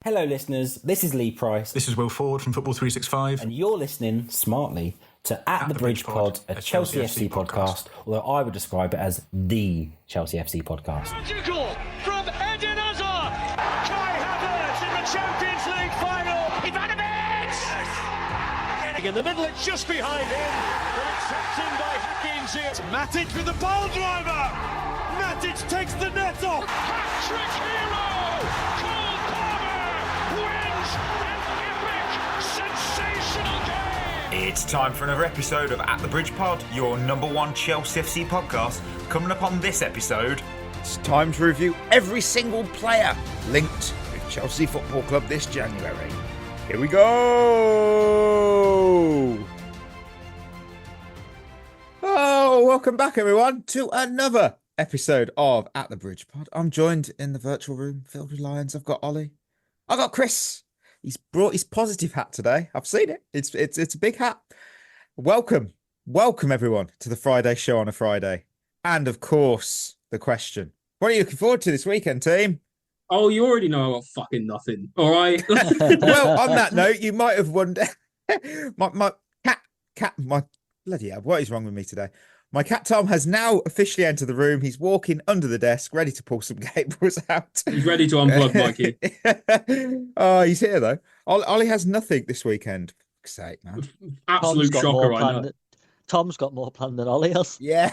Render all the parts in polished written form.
Hello, listeners. This is Lee Price. This is Will Ford from Football 365. And you're listening smartly to At the Bridge Pod, a Chelsea FC podcast, although I would describe it as the Chelsea FC podcast. Magical from Eden Hazard. Kai Havertz in the Champions League final. Ivanovic! In the middle, it's just behind him. But it's tapped in by Hakim. Matic with the ball driver. Matic takes the net off. Hat-trick hero. Cole Palmer wins an epic, sensational game. It's time for another episode of At the Bridge Pod, your number one Chelsea FC podcast. Coming up on this episode, it's time to review every single player linked with Chelsea Football Club this January. Here we go! Oh, welcome back everyone to another episode of At the Bridge Pod. I'm joined in the virtual room filled with lions. I've got Ollie. I've got Chris. He's brought his positive hat today. I've seen it. It's a big hat. Welcome everyone to the Friday show on a Friday. And of course, the question. What are you looking forward to this weekend, team? Oh, you already know I got fucking nothing. All right. Well, on that note, you might have wondered. my bloody hell, what is wrong with me today? My cat Tom has now officially entered the room. He's walking under the desk, ready to pull some cables out. He's ready to unplug, Mikey. Oh, he's here though. Ollie has nothing this weekend. Fuck's sake, man. Absolute shocker right now. Tom's got more planned than Ollie has. Yeah.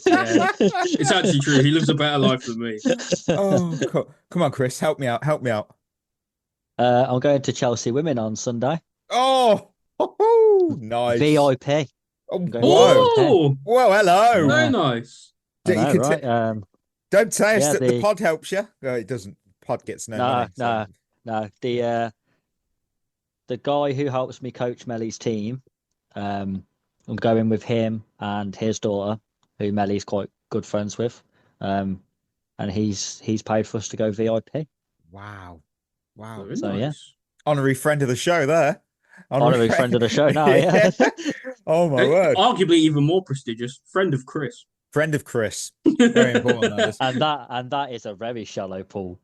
Yeah. It's actually true. He lives a better life than me. Oh, come on, Chris. Help me out. I'm going to Chelsea Women on Sunday. Oh, nice. VIP. Oh, whoa. Whoa, hello. Very nice. Know, right? Don't say us that the pod helps you. No, it doesn't. Pod gets no money. No. The guy who helps me coach Melly's team, I'm going with him and his daughter, who Melly's quite good friends with. And he's paid for us to go VIP. Wow. Very So, nice. yeah. Honorary friend of the show there. Honorary friend of the show now, yeah. Oh, my word. Arguably even more prestigious. Friend of Chris. Friend of Chris. Very important, that is. and that is a very shallow pool.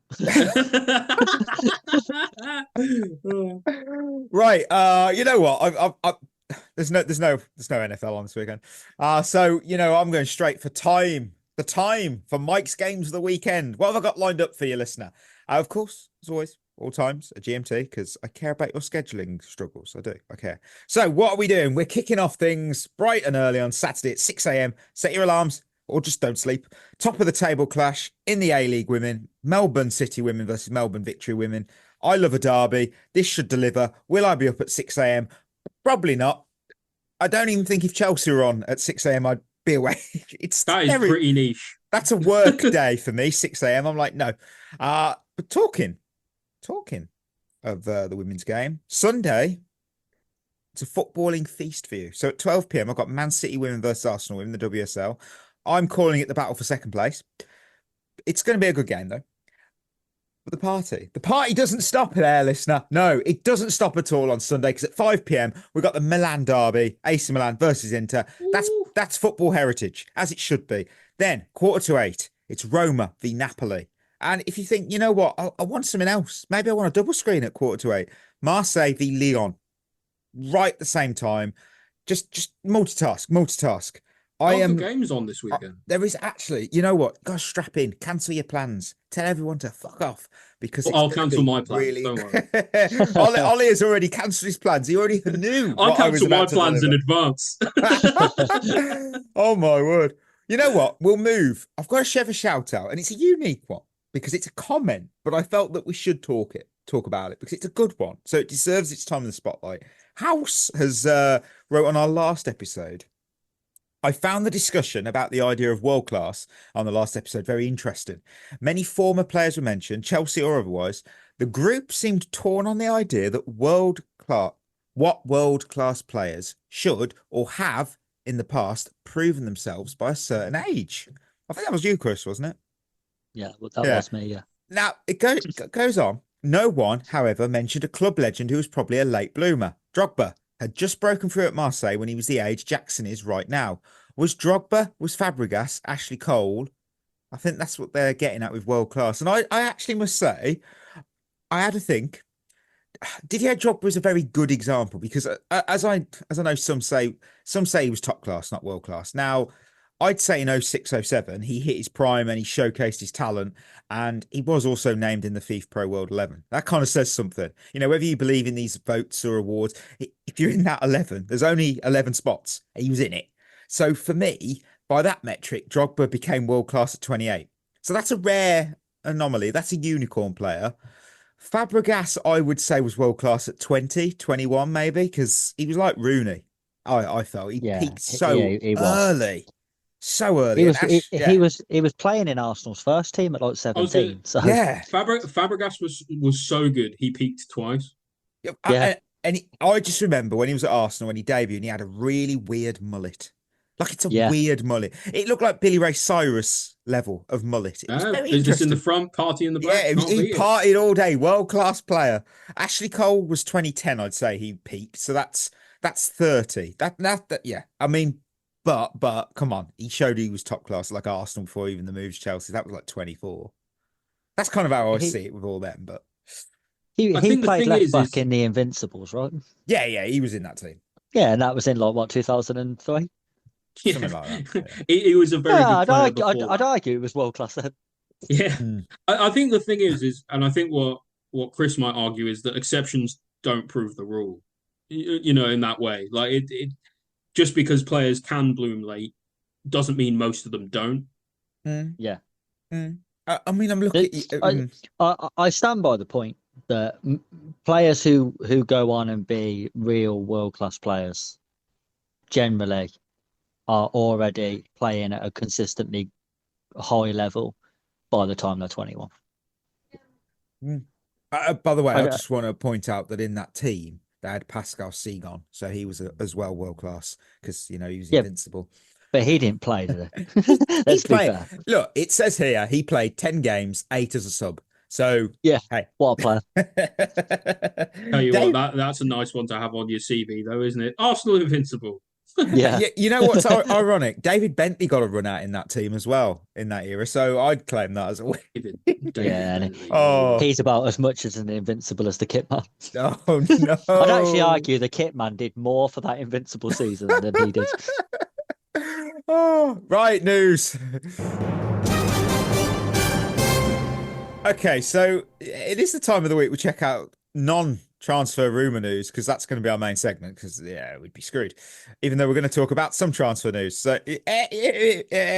Right. You know what? There's no NFL on this weekend. So I'm going straight for time. The time for Mike's games of the weekend. What have I got lined up for you, listener? Of course, as always, all times a GMT, because I care about your scheduling struggles. I do. I care. So what are we doing? We're kicking off things bright and early on Saturday at 6 a.m. Set your alarms or just don't sleep. Top of the table clash in the A-League women. Melbourne City women versus Melbourne Victory women. I love a derby. This should deliver. Will I be up at 6 a.m.? Probably not. I don't even think if Chelsea were on at 6 a.m. I'd be awake. That is pretty niche. That's a work day for me, 6 a.m. I'm like, no. But talking of the women's game, Sunday, it's a footballing feast for you. So at 12 p.m, I've got Man City women versus Arsenal women, the WSL. I'm calling it the battle for second place. It's going to be a good game, though. But the party doesn't stop there, listener. No, it doesn't stop at all on Sunday, because at 5 p.m, we've got the Milan derby, AC Milan versus Inter. That's football heritage, as it should be. Then, 7:45, it's Roma v Napoli. And if you think, you know what, I want something else. Maybe I want a double screen at 7:45. Marseille v Lyon. Right at the same time. Just multitask. Games on this weekend. There is actually, you know what? Gosh, strap in. Cancel your plans. Tell everyone to fuck off. Because I'll cancel my plans. Really... Don't worry. Ollie has already cancelled his plans. He already knew. I cancel my plans in advance. Oh my word. You know what? We'll move. I've got a Shevva shout out, and it's a unique one because it's a comment, but I felt that we should talk about it because it's a good one. So it deserves its time in the spotlight. House has wrote on our last episode. I found the discussion about the idea of world class on the last episode very interesting. Many former players were mentioned, Chelsea or otherwise. The group seemed torn on the idea that world class players should or have in the past proven themselves by a certain age. I think that was you, Chris, wasn't it? Yeah, that was me, yeah. Now, it goes on. No one, however, mentioned a club legend who was probably a late bloomer. Drogba had just broken through at Marseille when he was the age Jackson is right now. Was Drogba, was Fabregas, Ashley Cole? I think that's what they're getting at with world class. And I actually must say, I had to think. Didier Drogba was a very good example because as I know some say he was top class, not world class. Now, I'd say in 06, 07, he hit his prime and he showcased his talent, and he was also named in the FIFA Pro World 11. That kind of says something. You know, whether you believe in these votes or awards, if you're in that 11, there's only 11 spots. He was in it. So for me, by that metric, Drogba became world class at 28. So that's a rare anomaly. That's a unicorn player. Fabregas, I would say, was world class at 20, 21 maybe, because he was like Rooney. I felt he Yeah, peaked so yeah, he was. early. So early. He And was Ash, he, yeah. he was playing in Arsenal's first team at like I was gonna, 17. So Yeah. Fabregas was so good. He peaked twice. yeah, I just remember when he was at Arsenal, when he debuted, and he had a really weird mullet. Like it's a yeah. weird mullet. It looked like Billy Ray Cyrus level of mullet. It was very Business in the interesting. front, party in the back. Yeah, Can't he beat it. partied all day. World class player. Ashley Cole was 2010, I'd say he peaked. So that's 30. That yeah. I mean, but come on, he showed he was top class like Arsenal before even the move to Chelsea. That was like 24. That's kind of how I see it with all them. But He I he think the played thing left is back in the Invincibles, right? yeah, he was in that team. Yeah, and that was in like what 2003. Something like that. Yeah. He was a very Yeah, good player before I'd that. argue it was world class then. Yeah, Mm. I think the thing is, and I think what Chris might argue is that exceptions don't prove the rule. You know, in that way, like it just because players can bloom late doesn't mean most of them don't. Mm. Yeah. Mm. I mean, I'm looking. I stand by the point that players who go on and be real world class players generally are already playing at a consistently high level by the time they're 21. By the way, I just want to point out that in that team, they had Pascal Segon, so he was as well world class because he was invincible. But he didn't play, did he? Let's be fair. Look, it says here he played 10 games, 8 as a sub. So yeah, hey, what a player! Tell you what, that's a nice one to have on your CV, though, isn't it? Arsenal invincible. Yeah, you know what's ironic? David Bentley got a run out in that team as well in that era, so I'd claim that as a win. Yeah, Oh, he's about as much as an invincible as the kit man. oh no! I'd actually argue the kit man did more for that invincible season than he did. Oh, right, news. Okay, so it is the time of the week we check out non-transfer rumor news because that's going to be our main segment because we'd be screwed even though we're going to talk about some transfer news, so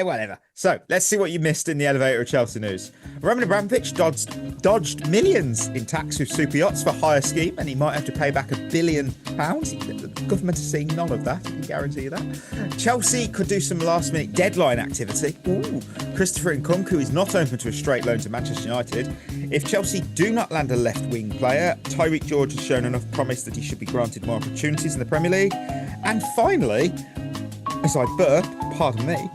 whatever. So let's see what you missed in the elevator of Chelsea news. Roman Abramovich dodged millions in tax with super yachts for hire scheme, and he might have to pay back £1 billion. The government is seeing none of that, I can guarantee you that. Chelsea could do some last minute deadline activity. Ooh. Christopher Nkunku is not open to a straight loan to Manchester United. If Chelsea do not land a left wing player, Tyreek George has shown enough promise that he should be granted more opportunities in the Premier League. And finally, as I burp, pardon me,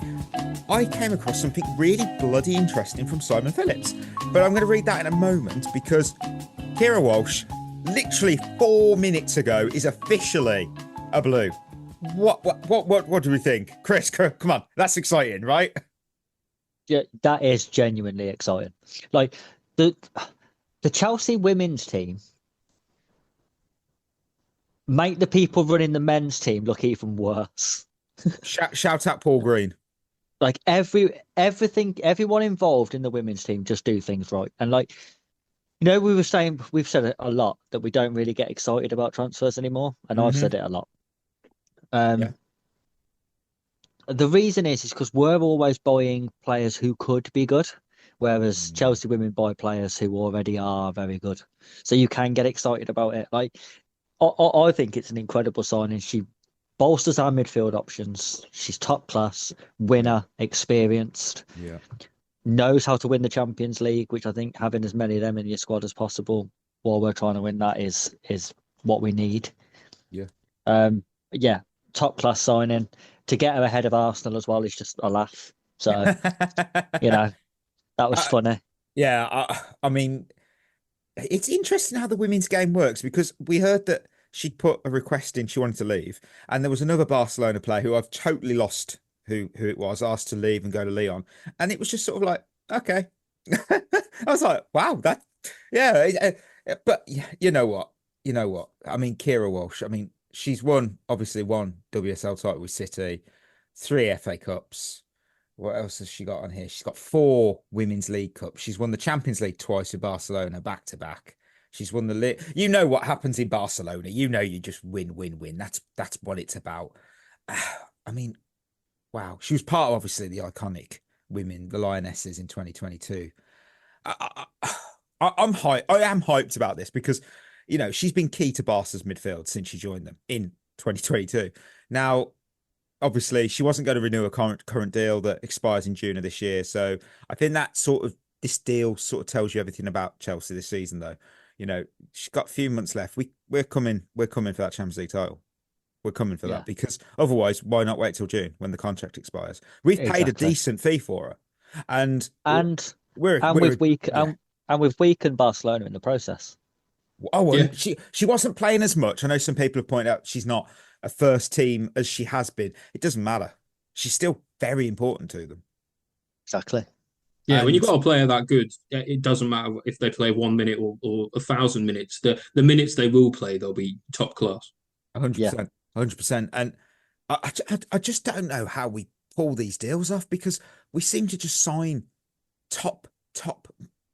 I came across something really bloody interesting from Simon Phillips. But I'm going to read that in a moment because Keira Walsh, literally 4 minutes ago, is officially a Blue. What do we think? Chris, come on. That's exciting, right? Yeah, that is genuinely exciting. Like the Chelsea women's team make the people running the men's team look even worse. Shout out Paul Green. Like everyone involved in the women's team just do things right. And like, we've said it a lot that we don't really get excited about transfers anymore. And I've said it a lot. The reason is because we're always buying players who could be good, whereas Chelsea women buy players who already are very good. So you can get excited about it. Like, I think it's an incredible signing. She bolsters our midfield options. She's top class, winner, experienced, knows how to win the Champions League, which I think having as many of them in your squad as possible while we're trying to win that is what we need. Top class signing. To get her ahead of Arsenal as well is just a laugh. So, that was funny. Yeah, I mean, it's interesting how the women's game works because we heard that she'd put a request in, she wanted to leave, and there was another Barcelona player who I've totally lost who it was, asked to leave and go to Lyon, and it was just sort of like, okay. I was like, wow, But you know what? You know what? I mean, Keira Walsh. I mean, she's obviously won WSL title with City, 3 FA Cups. What else has she got on here? She's got 4 Women's League Cups. She's won the Champions League twice with Barcelona, back to back. She's won the league. You know what happens in Barcelona. You know you just win, win, win. That's what it's about. I mean, wow. She was part of obviously the iconic women, the Lionesses in 2022. I'm hyped. I am hyped about this because, she's been key to Barca's midfield since she joined them in 2022. Now, obviously, she wasn't going to renew a current deal that expires in June of this year. So I think this deal sort of tells you everything about Chelsea this season, though. She's got a few months left. We're coming for that Champions League title. We're coming for that because otherwise, why not wait till June when the contract expires? We've paid a decent fee for her, and we've weakened Barcelona in the process. Oh, yeah. She wasn't playing as much. I know some people have pointed out she's not a first team as she has been. It doesn't matter. She's still very important to them. Exactly. Yeah, when you've got a player that good, it doesn't matter if they play 1 minute or 1,000 minutes. The minutes they will play, they'll be top class. 100%. 100%. And I just don't know how we pull these deals off because we seem to just sign top,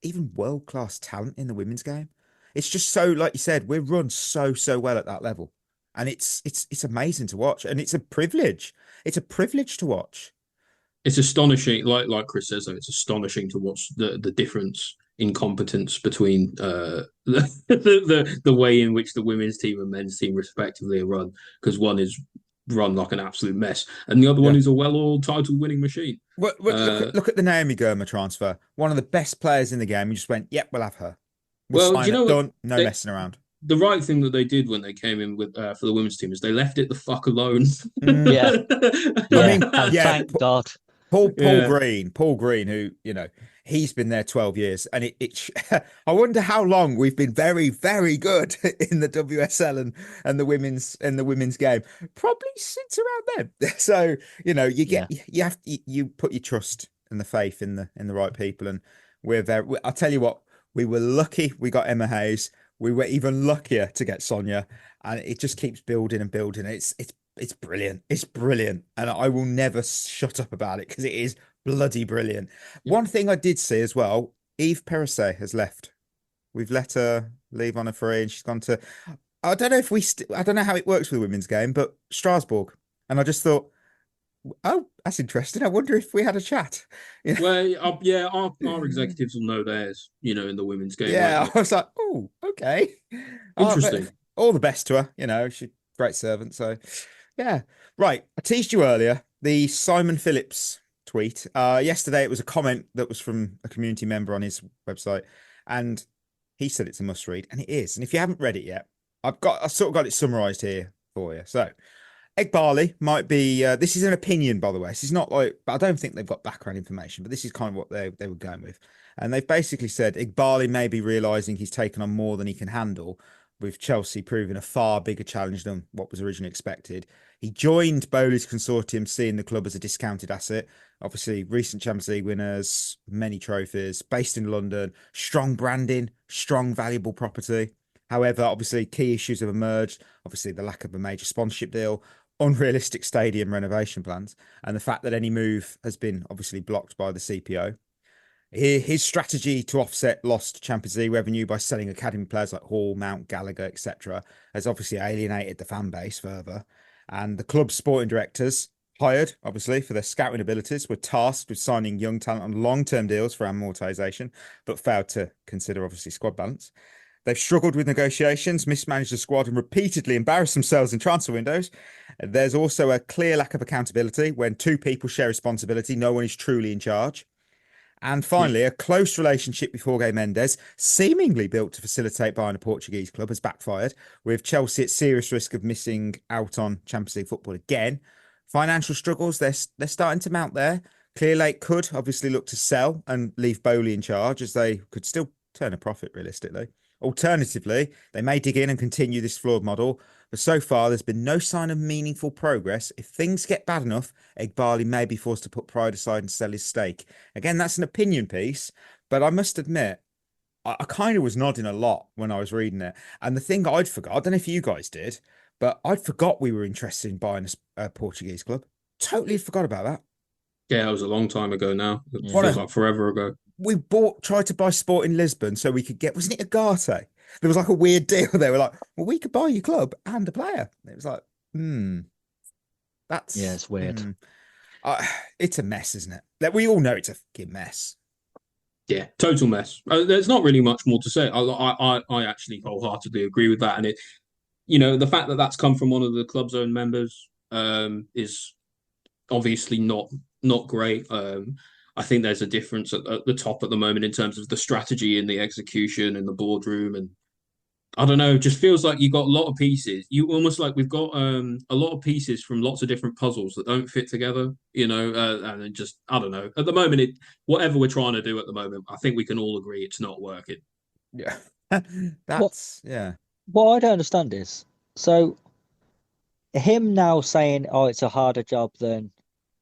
even world-class talent in the women's game. It's just so, like you said, we're run so well at that level. And it's amazing to watch. And it's a privilege. It's a privilege to watch. It's astonishing, like Chris says, though, it's astonishing to watch the difference in competence between the way in which the women's team and men's team respectively are run, because one is run like an absolute mess, and the other one is a well-oiled title-winning machine. Look at the Naomi Girma transfer. One of the best players in the game. You just went, yep, we'll have her. Done. No messing around. The right thing that they did when they came in with for the women's team is they left it the fuck alone. Thank God. Paul Green, who he's been there 12 years, and I wonder how long we've been very, very good in the WSL and the women's game. Probably since around then. So you put your trust and the faith in the right people, and we're very. I'll tell you what, we were lucky we got Emma Hayes. We were even luckier to get Sonia, and it just keeps building and building. It's brilliant. It's brilliant. And I will never shut up about it because it is bloody brilliant. One thing I did see as well, Eve Perisset has left. We've let her leave on a free and she's gone to, I don't know I don't know how it works with the women's game, but Strasbourg. And I just thought, oh, that's interesting. I wonder if we had a chat. Well, our executives will know theirs, in the women's game. Yeah, I was like, oh, okay. Interesting. All the best to her. She's a great servant. So, yeah. Right. I teased you earlier, the Simon Phillips tweet. Yesterday, it was a comment that was from a community member on his website. And he said it's a must read. And it is. And if you haven't read it yet, I've sort of got it summarized here for you. So, Eghbali might be, this is an opinion, by the way. This is not but I don't think they've got background information, but this is kind of what they were going with. And they've basically said Eghbali may be realising he's taken on more than he can handle, with Chelsea proving a far bigger challenge than what was originally expected. He joined Bowley's consortium, seeing the club as a discounted asset. Obviously, recent Champions League winners, many trophies, based in London, strong branding, strong valuable property. However, obviously, key issues have emerged. Obviously, the lack of a major sponsorship deal, unrealistic stadium renovation plans, and the fact that any move has been obviously blocked by the CPO. His strategy to offset lost Champions League revenue by selling academy players like Hall, Mount, Gallagher, etc., has obviously alienated the fan base further. And the club's sporting directors, hired obviously for their scouting abilities, were tasked with signing young talent on long-term deals for amortization, but failed to consider obviously squad balance. They've struggled with negotiations, mismanaged the squad, and repeatedly embarrassed themselves in transfer windows. There's also a clear lack of accountability. When two people share responsibility, no one is truly in charge. And finally, a close relationship with Jorge Mendes, seemingly built to facilitate buying a Portuguese club, has backfired, with Chelsea at serious risk of missing out on Champions League football again. Financial struggles, they're starting to mount there. Clearlake could obviously look to sell and leave Bowley in charge, as they could still turn a profit realistically. Alternatively, they may dig in and continue this flawed model, but so far there's been no sign of meaningful progress. If things get bad enough, Eghbali may be forced to put pride aside and sell his stake. Again, that's an opinion piece, but I must admit, I kind of was nodding a lot when I was reading it. And the thing I'd forgot, I don't know if you guys did, but I'd forgot we were interested in buying a Portuguese club. Totally forgot about that. Yeah, it was a long time ago now. It What feels a- like forever ago. We tried to buy Sport in Lisbon so we could get, wasn't it Agate? There was like a weird deal. They were like, well, we could buy your club and a player. It was like, that's Yeah, it's weird. it's a mess, isn't it? That we all know it's a fucking mess. Yeah, total mess. There's not really much more to say. I actually wholeheartedly agree with that, and the fact that that's come from one of the club's own members is obviously not great. I think there's a difference at the top at the moment in terms of the strategy and the execution and the boardroom, and I don't know. It just feels like you got a lot of pieces. You almost like we've got a lot of pieces from lots of different puzzles that don't fit together. And it just I don't know. At the moment, whatever we're trying to do at the moment, I think we can all agree it's not working. Yeah. Yeah. What I don't understand is, so him now saying, "Oh, it's a harder job than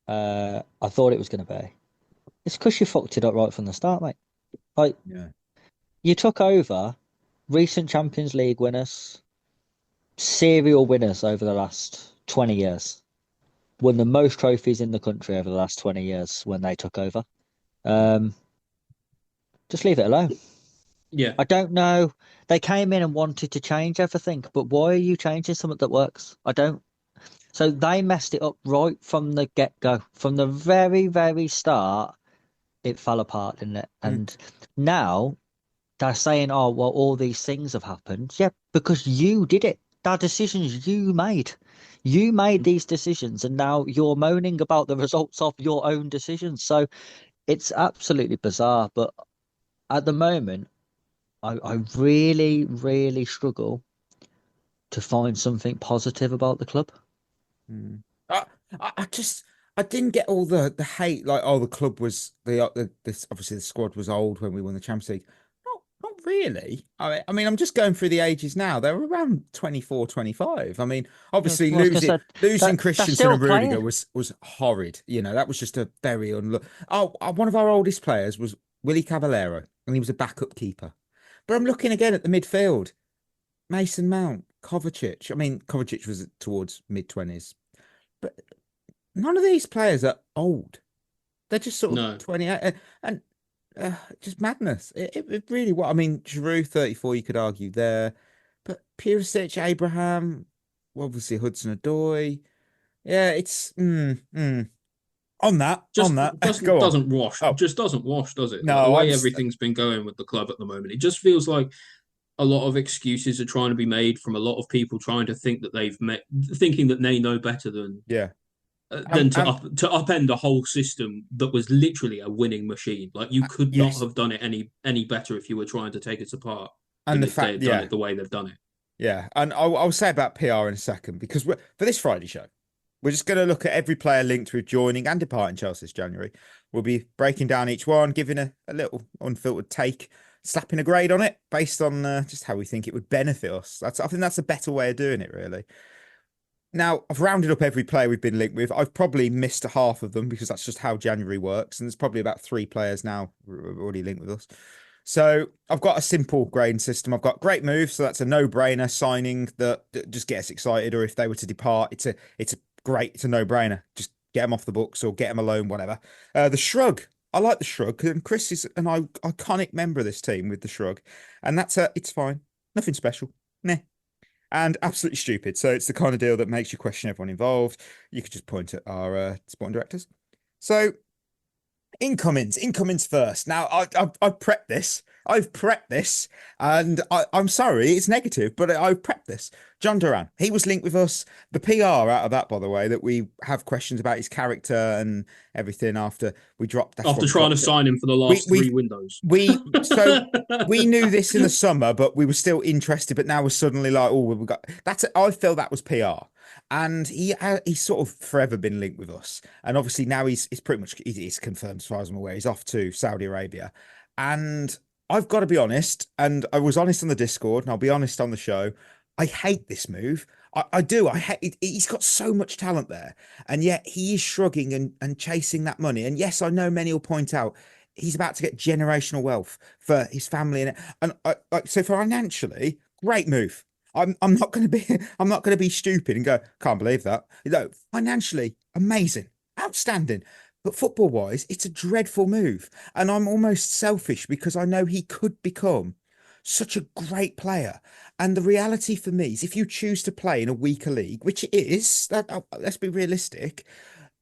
I thought it was going to be." It's because you fucked it up right from the start, mate. Like, Yeah. you took over recent Champions League winners, serial winners over the last 20 years, won the most trophies in the country over the last 20 years when they took over. Just leave it alone. Yeah, I don't know. They came in and wanted to change everything, but why are you changing something that works? I don't. So they messed it up right from the get-go. From the very, very start, it fell apart, didn't it? And now they're saying, oh, well, all these things have happened. Yeah, because you did it. They're decisions you made. You made these decisions, and now you're moaning about the results of your own decisions. So it's absolutely bizarre. But at the moment, I really, really struggle to find something positive about the club. I, I didn't get all the hate, like, oh, the club was this obviously the squad was old when we won the Champions League. Not really. I mean, I'm just going through the ages now. They were around 24, 25. I mean, obviously Well, I was gonna say, losing they're Christensen still and Rudiger playing. was horrid. That was just a very one of our oldest players was Willie Caballero, and he was a backup keeper. But I'm looking again at the midfield. Mason Mount, Kovacic. I mean, Kovacic was towards mid-20s. But none of these players are old. They're just sort of no. 28 and just madness. It really what I mean, Giroud 34, you could argue there. But Pulisic, Abraham, obviously Hudson Odoi. Yeah, it's on that. Just Go on. doesn't wash. Oh, Just doesn't wash, does it? Like no, the I way just everything's been going with the club at the moment, it just feels like a lot of excuses are trying to be made from a lot of people trying to think that thinking that they know better than yeah. to upend a whole system that was literally a winning machine. Like you could not yes. have done it any better if you were trying to take it apart. And than the if they fact, had done it the way they've done it. Yeah, and I'll say about PR in a second because for this Friday show, we're just going to look at every player linked with joining and departing Chelsea this January. We'll be breaking down each one, giving a little unfiltered take, slapping a grade on it based on just how we think it would benefit us. I think that's a better way of doing it, really. Now, I've rounded up every player we've been linked with. I've probably missed half of them because that's just how January works. And there's probably about 3 players now already linked with us. So I've got a simple grading system. I've got great moves, so that's a no-brainer signing that just gets excited. Or if they were to depart, it's a no-brainer. Just get them off the books or get them alone, whatever. The shrug, I like the shrug, and Chris is an iconic member of this team with the shrug, and it's fine, nothing special, nah, and absolutely stupid. So it's the kind of deal that makes you question everyone involved. You could just point at our sporting directors. So. Incomings first. Now, I've prepped this. And I'm sorry, it's negative, but I've prepped this. Jhon Duran, he was linked with us. The PR out of that, by the way, that we have questions about his character and everything after we dropped. After trying to sign him for the last 3 windows. We knew this in the summer, but we were still interested. But now we're suddenly like, oh, we've got that's. I feel that was PR. And he's sort of forever been linked with us, and obviously now he's pretty much he's confirmed as far as I'm aware. He's off to Saudi Arabia, and I've got to be honest, and I was honest on the Discord, and I'll be honest on the show. I hate this move. I do. I hate. He's got so much talent there, and yet he is shrugging and chasing that money. And yes, I know many will point out he's about to get generational wealth for his family, and so financially, great move. I'm not going to be stupid and go, can't believe that. Financially, amazing, outstanding. But football wise, it's a dreadful move. And I'm almost selfish because I know he could become such a great player. And the reality for me is if you choose to play in a weaker league, which it is, let's be realistic,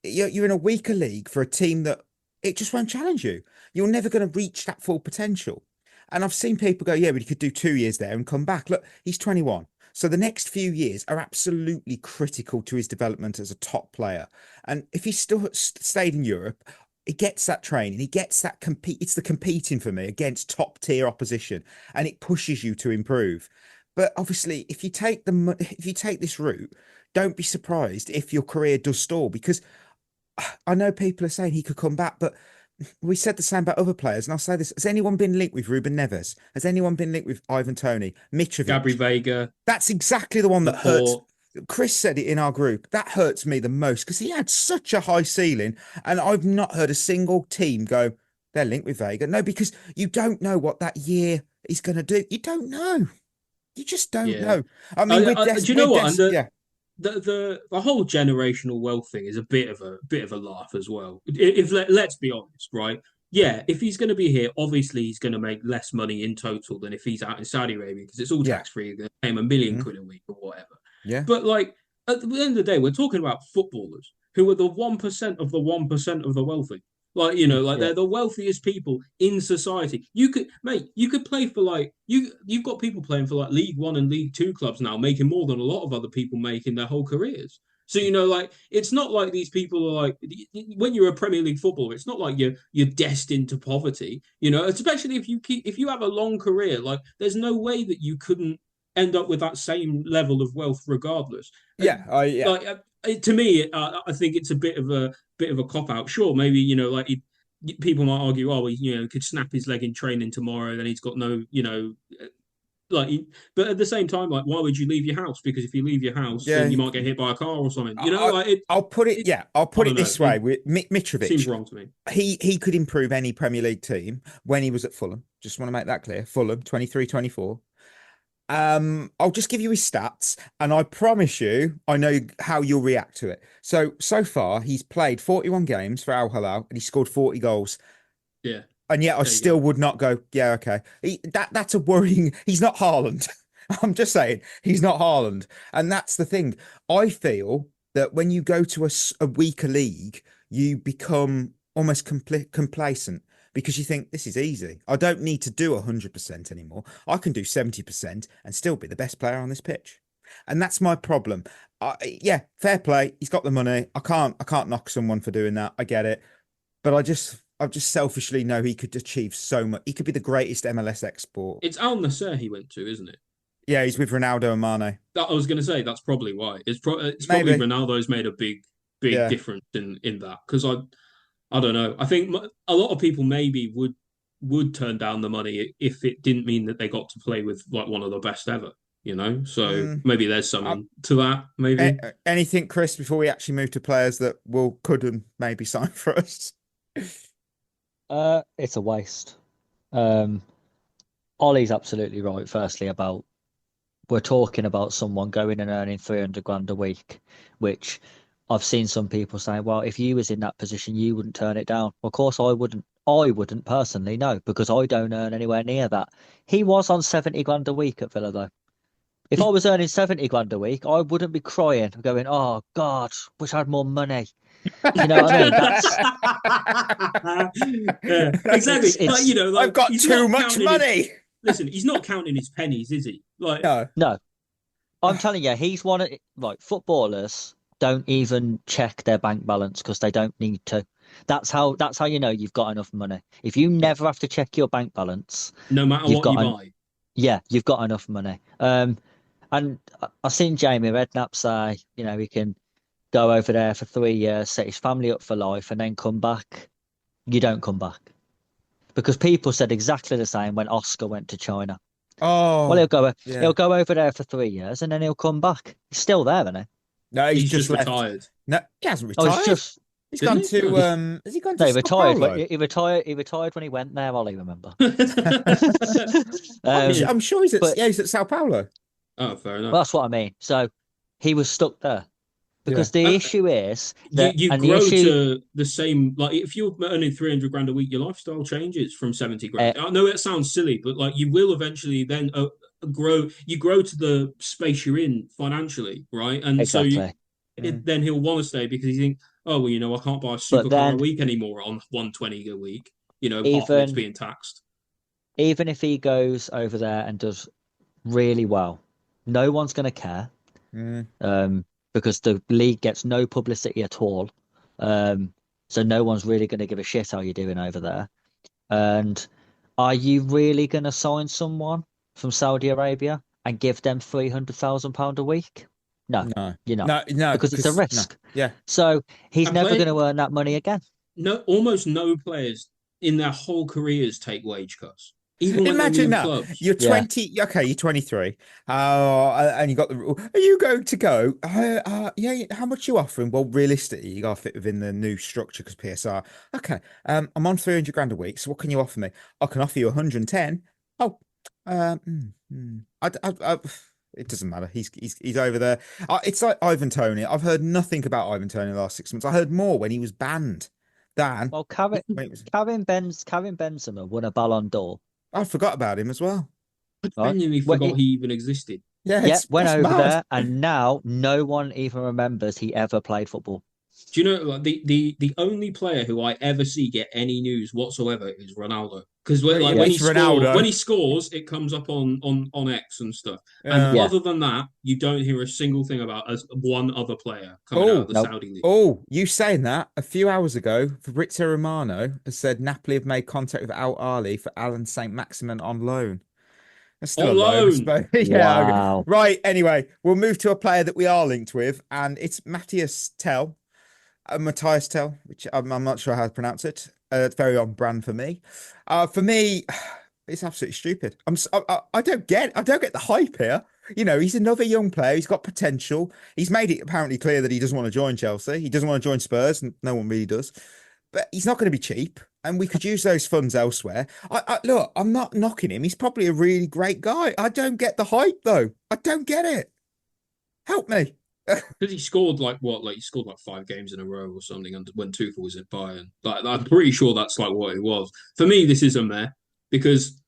you're in a weaker league for a team that it just won't challenge you. You're never going to reach that full potential. And I've seen people go, yeah, but he could do 2 years there and come back. Look, he's 21. So the next few years are absolutely critical to his development as a top player. And if he still stayed in Europe, he gets that training, he gets that compete. It's the competing for me against top tier opposition, and it pushes you to improve. But obviously, if you take this route, don't be surprised if your career does stall, because I know people are saying he could come back, but we said the same about other players, and I'll say this: has anyone been linked with Ruben Neves? Has anyone been linked with Ivan Toney, Mitrovic, Gabri Vega? That's exactly the one that Laporte. hurts. Chris said it in our group. That hurts me the most because he had such a high ceiling, and I've not heard a single team go, they're linked with Vega. No, because you don't know what that year is going to do. You don't know. You just don't know. I mean, do you know what? Yeah. The whole generational wealth thing is a bit of a laugh as well. Let's be honest, right? Yeah, if he's going to be here, obviously he's going to make less money in total than if he's out in Saudi Arabia because it's all tax free. They're paying him a million quid a week or whatever. Yeah. But like at the end of the day, we're talking about footballers who are the 1% of the 1% of the wealthy. Like, they're the wealthiest people in society. You could play for you've got people playing for League One and League Two clubs now, making more than a lot of other people make in their whole careers. So, it's not like these people are when you're a Premier League footballer, it's not like you're destined to poverty, especially if you have a long career, there's no way that you couldn't end up with that same level of wealth regardless. To me, I think it's a bit of a cop out. Sure, maybe people might argue, oh, he could snap his leg in training tomorrow, then he's got no, but at the same time, why would you leave your house? Because if you leave your house, then you might get hit by a car or something. I'll put it this way: with Mitrovic, seems wrong to me. He could improve any Premier League team when he was at Fulham. Just want to make that clear. Fulham 23-24. I'll just give you his stats, and I promise you, I know how you'll react to it. So far, he's played 41 games for Al Hilal, and he scored 40 goals. Yeah. And yet I still would not go, yeah, okay. That's a worrying... He's not Haaland. I'm just saying, he's not Haaland. And that's the thing. I feel that when you go to a weaker league, you become almost complacent because you think, this is easy. I don't need to do 100% anymore. I can do 70% and still be the best player on this pitch. And that's my problem. Yeah, fair play. He's got the money. I can't knock someone for doing that. I get it. But I just selfishly know he could achieve so much. He could be the greatest MLS export. It's Al Nassr he went to, isn't it? Yeah, he's with Ronaldo and Mane. I was going to say that's probably why. It's probably Ronaldo's made a big difference in that, because I don't know. I think a lot of people maybe would turn down the money if it didn't mean that they got to play with one of the best ever. So maybe there's something to that. Maybe anything, Chris, before we actually move to players that could maybe sign for us. It's a waste. Ollie's absolutely right. Firstly, we're talking about someone going and earning 300 grand a week, which I've seen some people saying, well, if you was in that position, you wouldn't turn it down. Well, of course I wouldn't. I wouldn't personally, no, because I don't earn anywhere near that. He was on 70 grand a week at Villa, though. If I was earning 70 grand a week, I wouldn't be crying, going, oh, God, wish I had more money. You know what I mean? Yeah, exactly. I've got too much money. Listen, he's not counting his pennies, is he? No. I'm telling you, he's one of footballers don't even check their bank balance because they don't need to. That's how you know you've got enough money. If you never have to check your bank balance, no matter what you buy. Yeah, you've got enough money. And I've seen Jamie Redknapp say, he can go over there for 3 years, set his family up for life, and then come back. You don't come back. Because people said exactly the same when Oscar went to China. Oh, well, he'll go over there for 3 years and then he'll come back. He's still there, isn't he? No, he's just retired. No, he hasn't retired. He's Didn't gone he? to has he gone to No, he Sao retired. Paulo? He retired when he went there. Ollie, remember? I'm sure he's at but he's at Sao Paulo. Oh, fair enough. Well, that's what I mean. So he was stuck there because the And issue is you that, you and the grow issue, to the same, like if you're earning 300 grand a week, your lifestyle changes from 70 uh, grand. I know it sounds silly, but like you will eventually then grow. You grow to the space you're in financially, right? And so exactly. then he'll want to stay because he think, oh well, I can't buy a But supercar a then week anymore on 120 a week. Half of it's even being taxed. even if he goes over there and does really well, no one's going to care, Mm. because the league gets no publicity at all. So no one's really going to give a shit how you're doing over there. And are you really going to sign someone from Saudi Arabia and give them £300,000 a week? No, No, you're not, no, because it's a because no, risk. yeah. So he's And never play going to earn that money again. no, almost no players in their whole careers take wage cuts, even when they're Imagine new that. clubs. You're Yeah. 20. Okay, you're 23. And you got the rule. Are you going to go? Yeah. How much you offering? Well, realistically, you got to fit within the new structure because PSR. Okay. I'm on 300 grand a week. So what can you offer me? I can offer you 110. Oh, it doesn't matter. He's over there. It's like Ivan Toney. I've heard nothing about Ivan Toney in the last 6 months. I heard more when he was banned than Well, when it was. Karim Benzema won a Ballon d'Or, I forgot about him as well. I right? genuinely Well, forgot he even existed. Yeah, yeah, went that's over mad. there, and now no one even remembers he ever played football. Do you know, like, the only player who I ever see get any news whatsoever is Ronaldo? Because Yeah, when it's Ronaldo. when he scores, it comes up on X and stuff. And Yeah. other than that, you don't hear a single thing about as one other player coming out of the Nope. Saudi league. Oh, you saying that a few hours ago, Fabrizio Romano has said Napoli have made contact with Al Ahly for Alan St. Maximin on loan. That's still On a loan, I loan. suppose. Yeah. Okay. Wow. Right. Anyway, we'll move to a player that we are linked with, and it's Mathys Tel, Matthias Tel, which I'm not sure how to pronounce it. It's very on brand for me. For me, it's absolutely stupid. I don't get the hype here. He's another young player. He's got potential. He's made it apparently clear that he doesn't want to join Chelsea. He doesn't want to join Spurs, and no one really does. But he's not going to be cheap, and we could use those funds elsewhere. Look, I'm not knocking him. He's probably a really great guy. I don't get the hype though. I don't get it. Help me. Because he scored he scored like 5 games in a row or something when Tuchel was at Bayern. Like, I'm pretty sure that's like what it was. For me, this is a meh because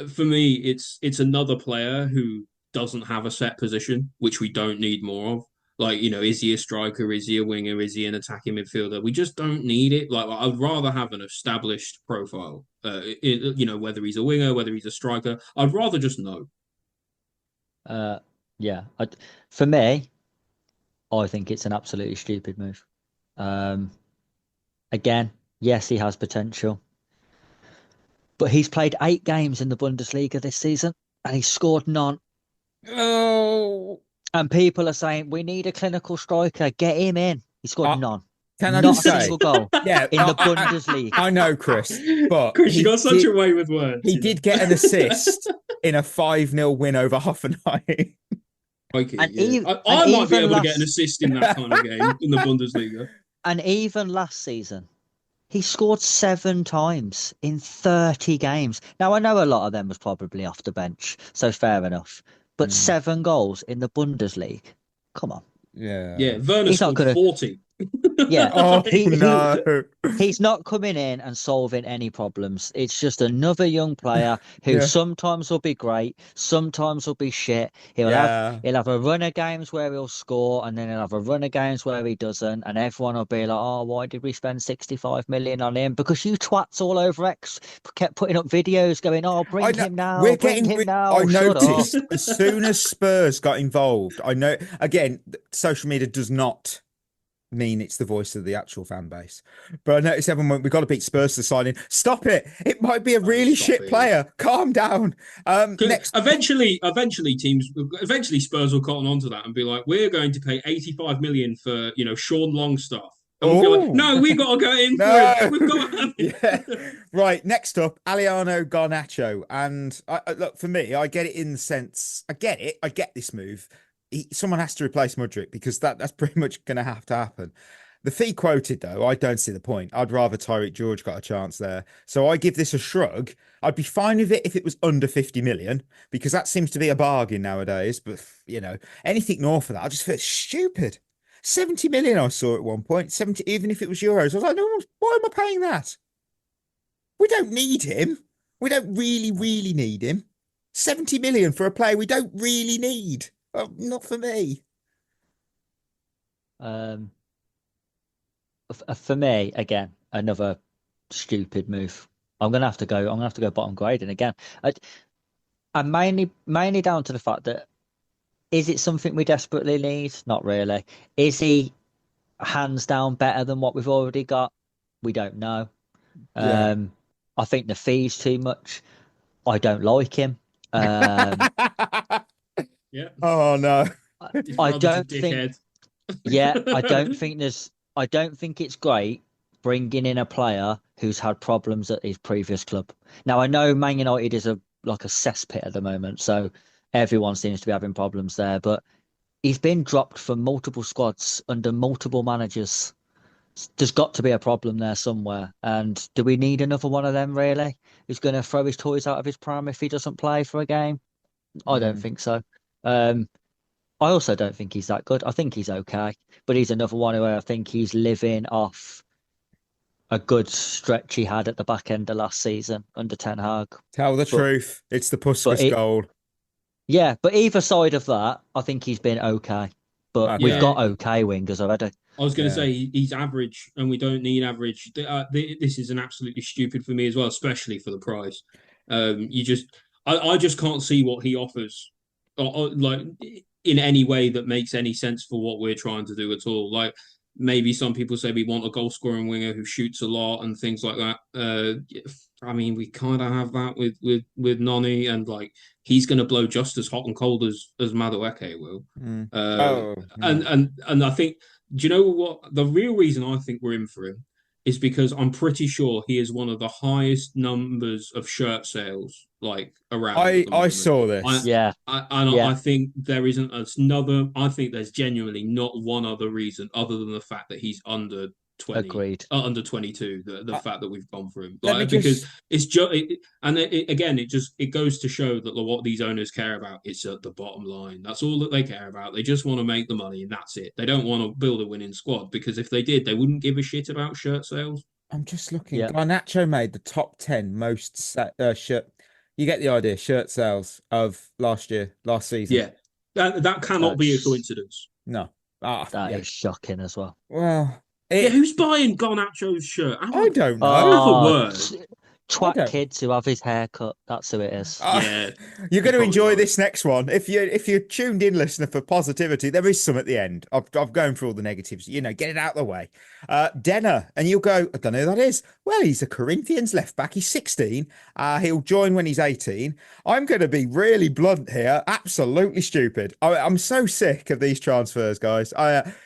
for me, it's another player who doesn't have a set position, which we don't need more of. Like, is he a striker? Is he a winger? Is he an attacking midfielder? We just don't need it. Like, I'd rather have an established profile. Whether he's a winger, whether he's a striker, I'd rather just know. Yeah. For me, I think it's an absolutely stupid move. Again, yes, he has potential, but he's played 8 games in the Bundesliga this season and he's scored none. Oh, And people are saying we need a clinical striker. Get him in. He scored none. can I Not just a say, single goal yeah, in the Bundesliga. I know, Chris, but Chris, you he got such did- a way with words. He did get an assist in a 5-0 win over Hoffenheim. Okay, And yeah. even- I and might be even able to get last- an assist in that kind of game in the Bundesliga. And even last season, he scored 7 times in 30 games. Now, I know a lot of them was probably off the bench, so fair enough. But 7 goals in the Bundesliga. Come on. Yeah. Yeah, Werner He's not scored gonna- 40. Yeah. Oh, no. He's not coming in and solving any problems. It's just another young player who Yeah. sometimes will be great, sometimes will be shit. He'll Yeah. have a run of games where he'll score, and then he'll have a run of games where he doesn't, and everyone will be like, "Oh, why did we spend 65 million on him?" Because you twats all over X kept putting up videos going, "Oh, bring him now, bring him now." I Shut up. noticed as soon as Spurs got involved, I know again, social media does not mean it's the voice of the actual fan base. But I noticed everyone went, "We've got to beat Spurs to sign in." Stop it. It might be a really stop shit it. player. Calm down. Next. Eventually Spurs will cotton onto that and be like, "We're going to pay 85 million for Sean Longstaff." And we'll be like, Oh. "No, we got to go in No. for it. We've got to." Yeah. Right. Next up, Alejandro Garnacho. And look, for me, I get it in the sense, I get it. I get this move. Someone has to replace Mudryk because that's pretty much going to have to happen. The fee quoted, though, I don't see the point. I'd rather Tyreek George got a chance there. So I give this a shrug. I'd be fine with it if it was under 50 million, because that seems to be a bargain nowadays. But, anything north of that, I just feel stupid. 70 million I saw at one point, 70, even if it was euros. I was like, no, why am I paying that? We don't need him. We don't really, really need him. 70 million for a player we don't really need. Well, not for me. For me, again, another stupid move. I'm gonna have to go bottom grading again. I'm mainly down to the fact that, is it something we desperately need? Not really. Is he hands down better than what we've already got? We don't know. Yeah. I think the fee's too much. I don't like him. Yeah. Oh no. I don't think. Yeah, I don't think it's great bringing in a player who's had problems at his previous club. Now I know Man United is like a cesspit at the moment, so everyone seems to be having problems there. But he's been dropped from multiple squads under multiple managers. There's got to be a problem there somewhere. And do we need another one of them, really? Who's going to throw his toys out of his pram if he doesn't play for a game? I don't think so. I also don't think he's that good. I think he's okay, but he's another one where I think he's living off a good stretch he had at the back end of last season under Ten Hag. Tell the truth. It's the Puskas goal. Yeah, but either side of that, I think he's been okay. But we've got okay wingers already. I was going to say he's average, and we don't need average. This is an absolutely stupid for me as well, especially for the price. I just can't see what he offers, like in any way that makes any sense for what we're trying to do at all. Like maybe some people say we want a goal scoring winger who shoots a lot and things like that. I mean, we kind of have that with Noni, and like he's going to blow just as hot and cold as Madueke will. And I think, do you know what? The real reason I think we're in for him is because I'm pretty sure he is one of the highest numbers of shirt sales like around. I saw this. I think there isn't another. I think there's genuinely not one other reason other than the fact that he's under 20. Agreed. Under 22. The fact that we've gone for him, because it's just it goes to show that what these owners care about is at the bottom line. That's all that they care about. They just want to make the money, and that's it. They don't want to build a winning squad, because if they did, they wouldn't give a shit about shirt sales. I'm just looking. Garnacho made the top 10 most shirt. You get the idea. Shirt sales of last season. Yeah, that cannot be a coincidence. No, that is shocking as well. Well, who's buying Garnacho's shirt? I don't know. Have a word. Twat kids who have his haircut. That's who it is. Yeah, you're going to enjoy this next one. If you're tuned in, listener, for positivity, there is some at the end. I've gone through all the negatives. Get it out of the way. Denner, and you'll go, I don't know who that is. Well, he's a Corinthians left back. He's 16. He'll join when he's 18. I'm going to be really blunt here. Absolutely stupid. I'm so sick of these transfers, guys.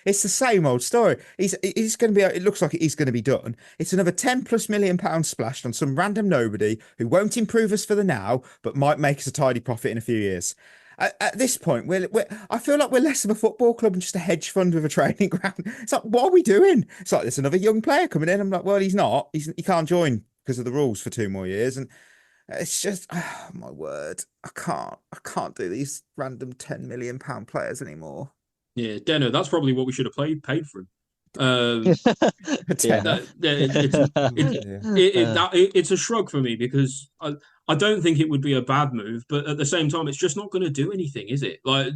It's the same old story. He's going to be. It looks like he's going to be done. It's another 10+ million pounds splashed on some random nobody who won't improve us for the now, but might make us a tidy profit in a few years. At this point, I feel like we're less of a football club and just a hedge fund with a training ground. It's like, what are we doing? It's like there's another young player coming in. I'm like, well, he's not. He can't join because of the rules for 2 more years, and it's just, oh, my word, I can't do these random 10 million pound players anymore. Yeah, Deno, that's probably what we should have paid for him. It's a shrug for me, because I don't think it would be a bad move, but at the same time, it's just not going to do anything, is it? Like,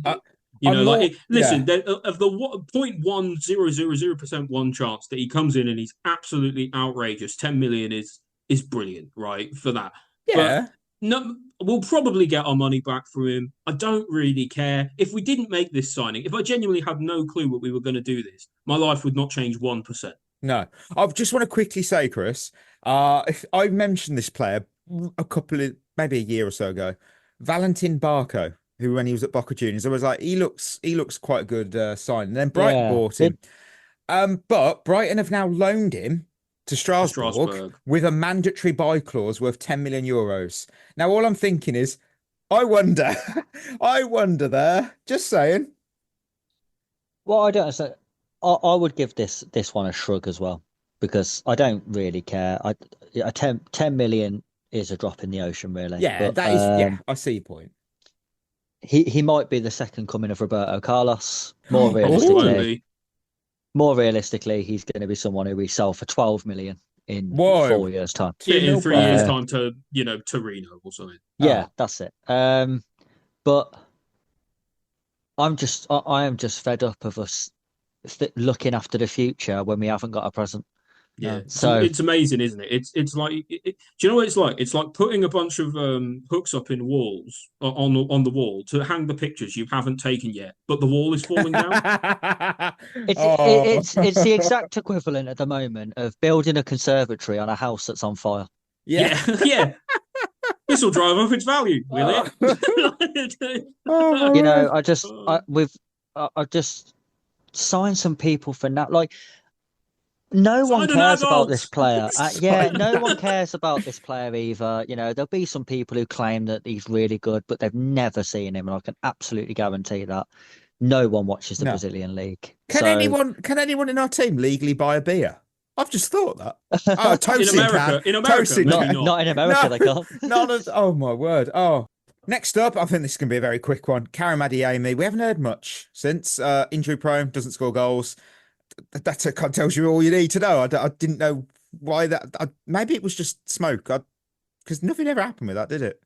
listen, of the 0.1000% one chance that he comes in and he's absolutely outrageous, 10 million is brilliant, right? For that, yeah. But no, we'll probably get our money back from him. I don't really care. If we didn't make this signing, if I genuinely had no clue what we were going to do this, my life would not change 1%. No. I just want to quickly say, Chris, if I mentioned this player maybe a year or so ago, Valentin Barco, who when he was at Boca Juniors, I was like, he looks quite a good sign. And then Brighton bought him. But Brighton have now loaned him to Strasbourg with a mandatory buy clause worth 10 million euros. Now, all I'm thinking is, I wonder there, just saying. Well, I don't understand. I would give this one a shrug as well because I don't really care. 10 million is a drop in the ocean, really. Yeah, But that is. Yeah, I see your point. he might be the second coming of Roberto Carlos. More Oh. realistically, he's going to be someone who we sell for 12 million in Whoa. 4 years' time. In 3 years' Uh, time to Torino or something. Yeah, that's it. But I am just fed up of us looking after the future when we haven't got a present. Yeah, So it's amazing, isn't it? It's like, do you know what it's like? It's like putting a bunch of hooks up in walls on the wall to hang the pictures you haven't taken yet, but the wall is falling down. it's the exact equivalent at the moment of building a conservatory on a house that's on fire. Yeah. This will drive up its value, will it? You know, I just sign some people for now. Like, no one cares about this player. No one cares about this player either. You know, there'll be some people who claim that he's really good, but they've never seen him, and I can absolutely guarantee that no one watches the Brazilian league. Can anyone in our team legally buy a beer? I've just thought that. Oh, Tosin in America, Tosin, maybe not in America, they can't. Oh my word. Oh. Next up, I think this is going to be a very quick one. Karim Adeyemi. We haven't heard much since. Injury prone, doesn't score goals. That tells you all you need to know. I didn't know why that. Maybe it was just smoke. Because nothing ever happened with that, did it?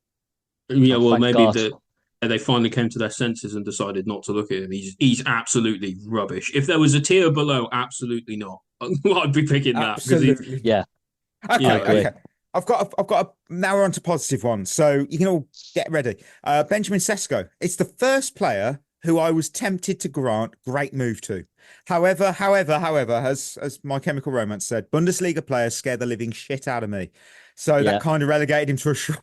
Yeah, well, maybe God. They finally came to their senses and decided not to look at him. He's absolutely rubbish. If there was a tier below, absolutely not. I'd be picking that. Absolutely. Yeah. Okay. I've got now we're on to positive ones. So you can all get ready. Benjamin Sesko. It's the first player who I was tempted to grant great move to. However, as My Chemical Romance said, Bundesliga players scare the living shit out of me. So that kind of relegated him to a shrug.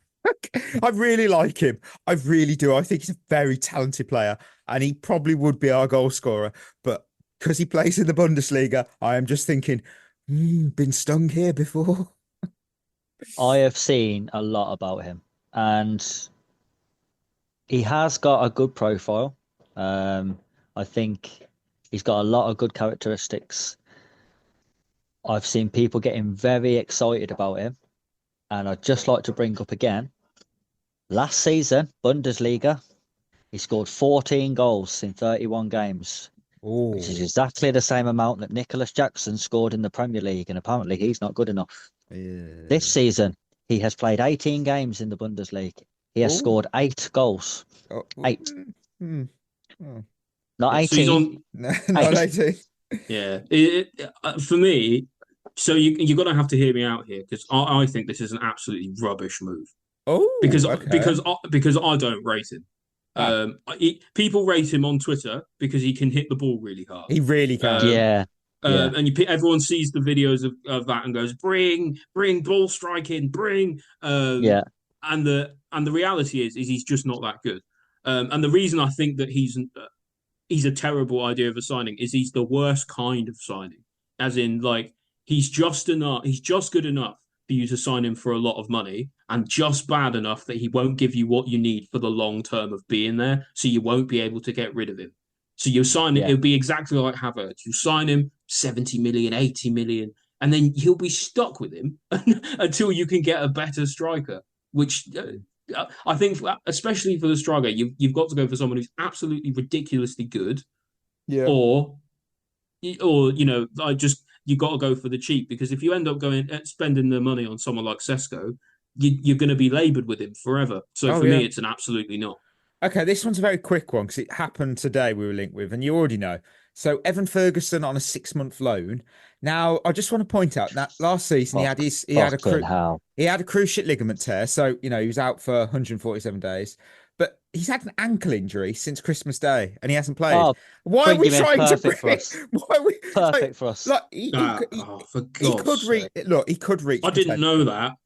I really like him. I really do. I think he's a very talented player and he probably would be our goal scorer. But because he plays in the Bundesliga, I am just thinking, been stung here before. I have seen a lot about him and he has got a good profile. I think he's got a lot of good characteristics. I've seen people getting very excited about him. And I'd just like to bring up again, last season, Bundesliga, he scored 14 goals in 31 games, which is exactly the same amount that Nicholas Jackson scored in the Premier League. And apparently he's not good enough. Yeah. This season, he has played 18 games in the Bundesliga. He has scored 8 goals. 8. Not 18. Not 18. Yeah. For me, so you're going to have to hear me out here because I think this is an absolutely rubbish move. Because I don't rate him. People rate him on Twitter because he can hit the ball really hard. He really can. And everyone sees the videos of that and goes, bring ball striking, bring. And the reality is he's just not that good. And the reason I think that he's a terrible idea of a signing is he's the worst kind of signing, as in like he's just good enough for you to sign him for a lot of money and just bad enough that he won't give you what you need for the long term of being there, so you won't be able to get rid of him. So you sign it, it'll be exactly like Havertz. You sign him 70 million, 80 million, and then he'll be stuck with him until you can get a better striker, which I think, especially for the striker, you've got to go for someone who's absolutely ridiculously good, or you've got to go for the cheap, because if you end up spending the money on someone like Sesko, you're going to be laboured with him forever. So for me, it's an absolutely not. Okay, this one's a very quick one because it happened today. We were linked with, and you already know. So Evan Ferguson on a 6-month loan. Now, I just want to point out that last season he had a cruciate ligament tear, so he was out for 147 days. But he's had an ankle injury since Christmas Day, and he hasn't played. Why are we trying to bring? Why are we perfect for us? Like he could reach. I didn't know that.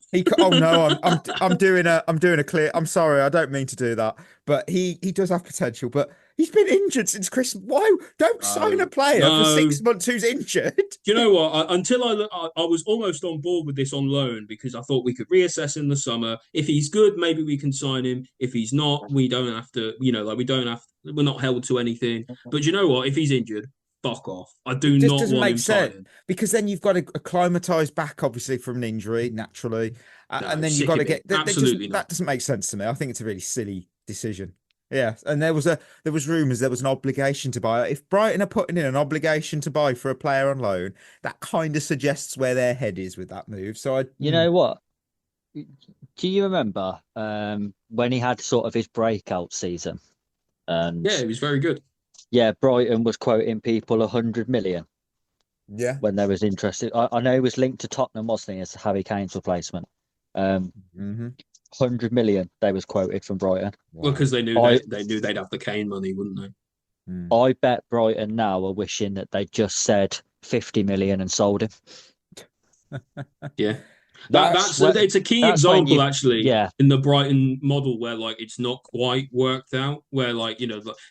I'm doing a clear. I'm sorry, I don't mean to do that, but he does have potential. But he's been injured since Christmas. Why don't sign a player for 6 months who's injured? Do you know what? Until I was almost on board with this on loan because I thought we could reassess in the summer. If he's good, maybe we can sign him. If he's not, we don't have to. We're not held to anything. But you know what? If he's injured, fuck off. I do This not doesn't want make him sense signing. because then you've got to acclimatise back, obviously, from an injury naturally, No, and then you've sick got to of it. get Absolutely that not. doesn't make sense to me. I think it's a really silly decision. Yeah, and there was rumours there was an obligation to buy. If Brighton are putting in an obligation to buy for a player on loan, that kind of suggests where their head is with that move. So You know what? Do you remember when he had sort of his breakout season? And Yeah, he was very good. yeah, Brighton was quoting people 100 million yeah, when they was interested. I know he was linked to Tottenham, wasn't he, as Harry Kane's replacement? hmm 100 million they was quoted from Brighton. Well, because they knew I they knew they'd have the Kane money, wouldn't they? I bet Brighton now are wishing that they just said 50 million and sold him. Yeah. That's It's a key that's when example you actually yeah. in the Brighton model where like it's not quite worked out. Where like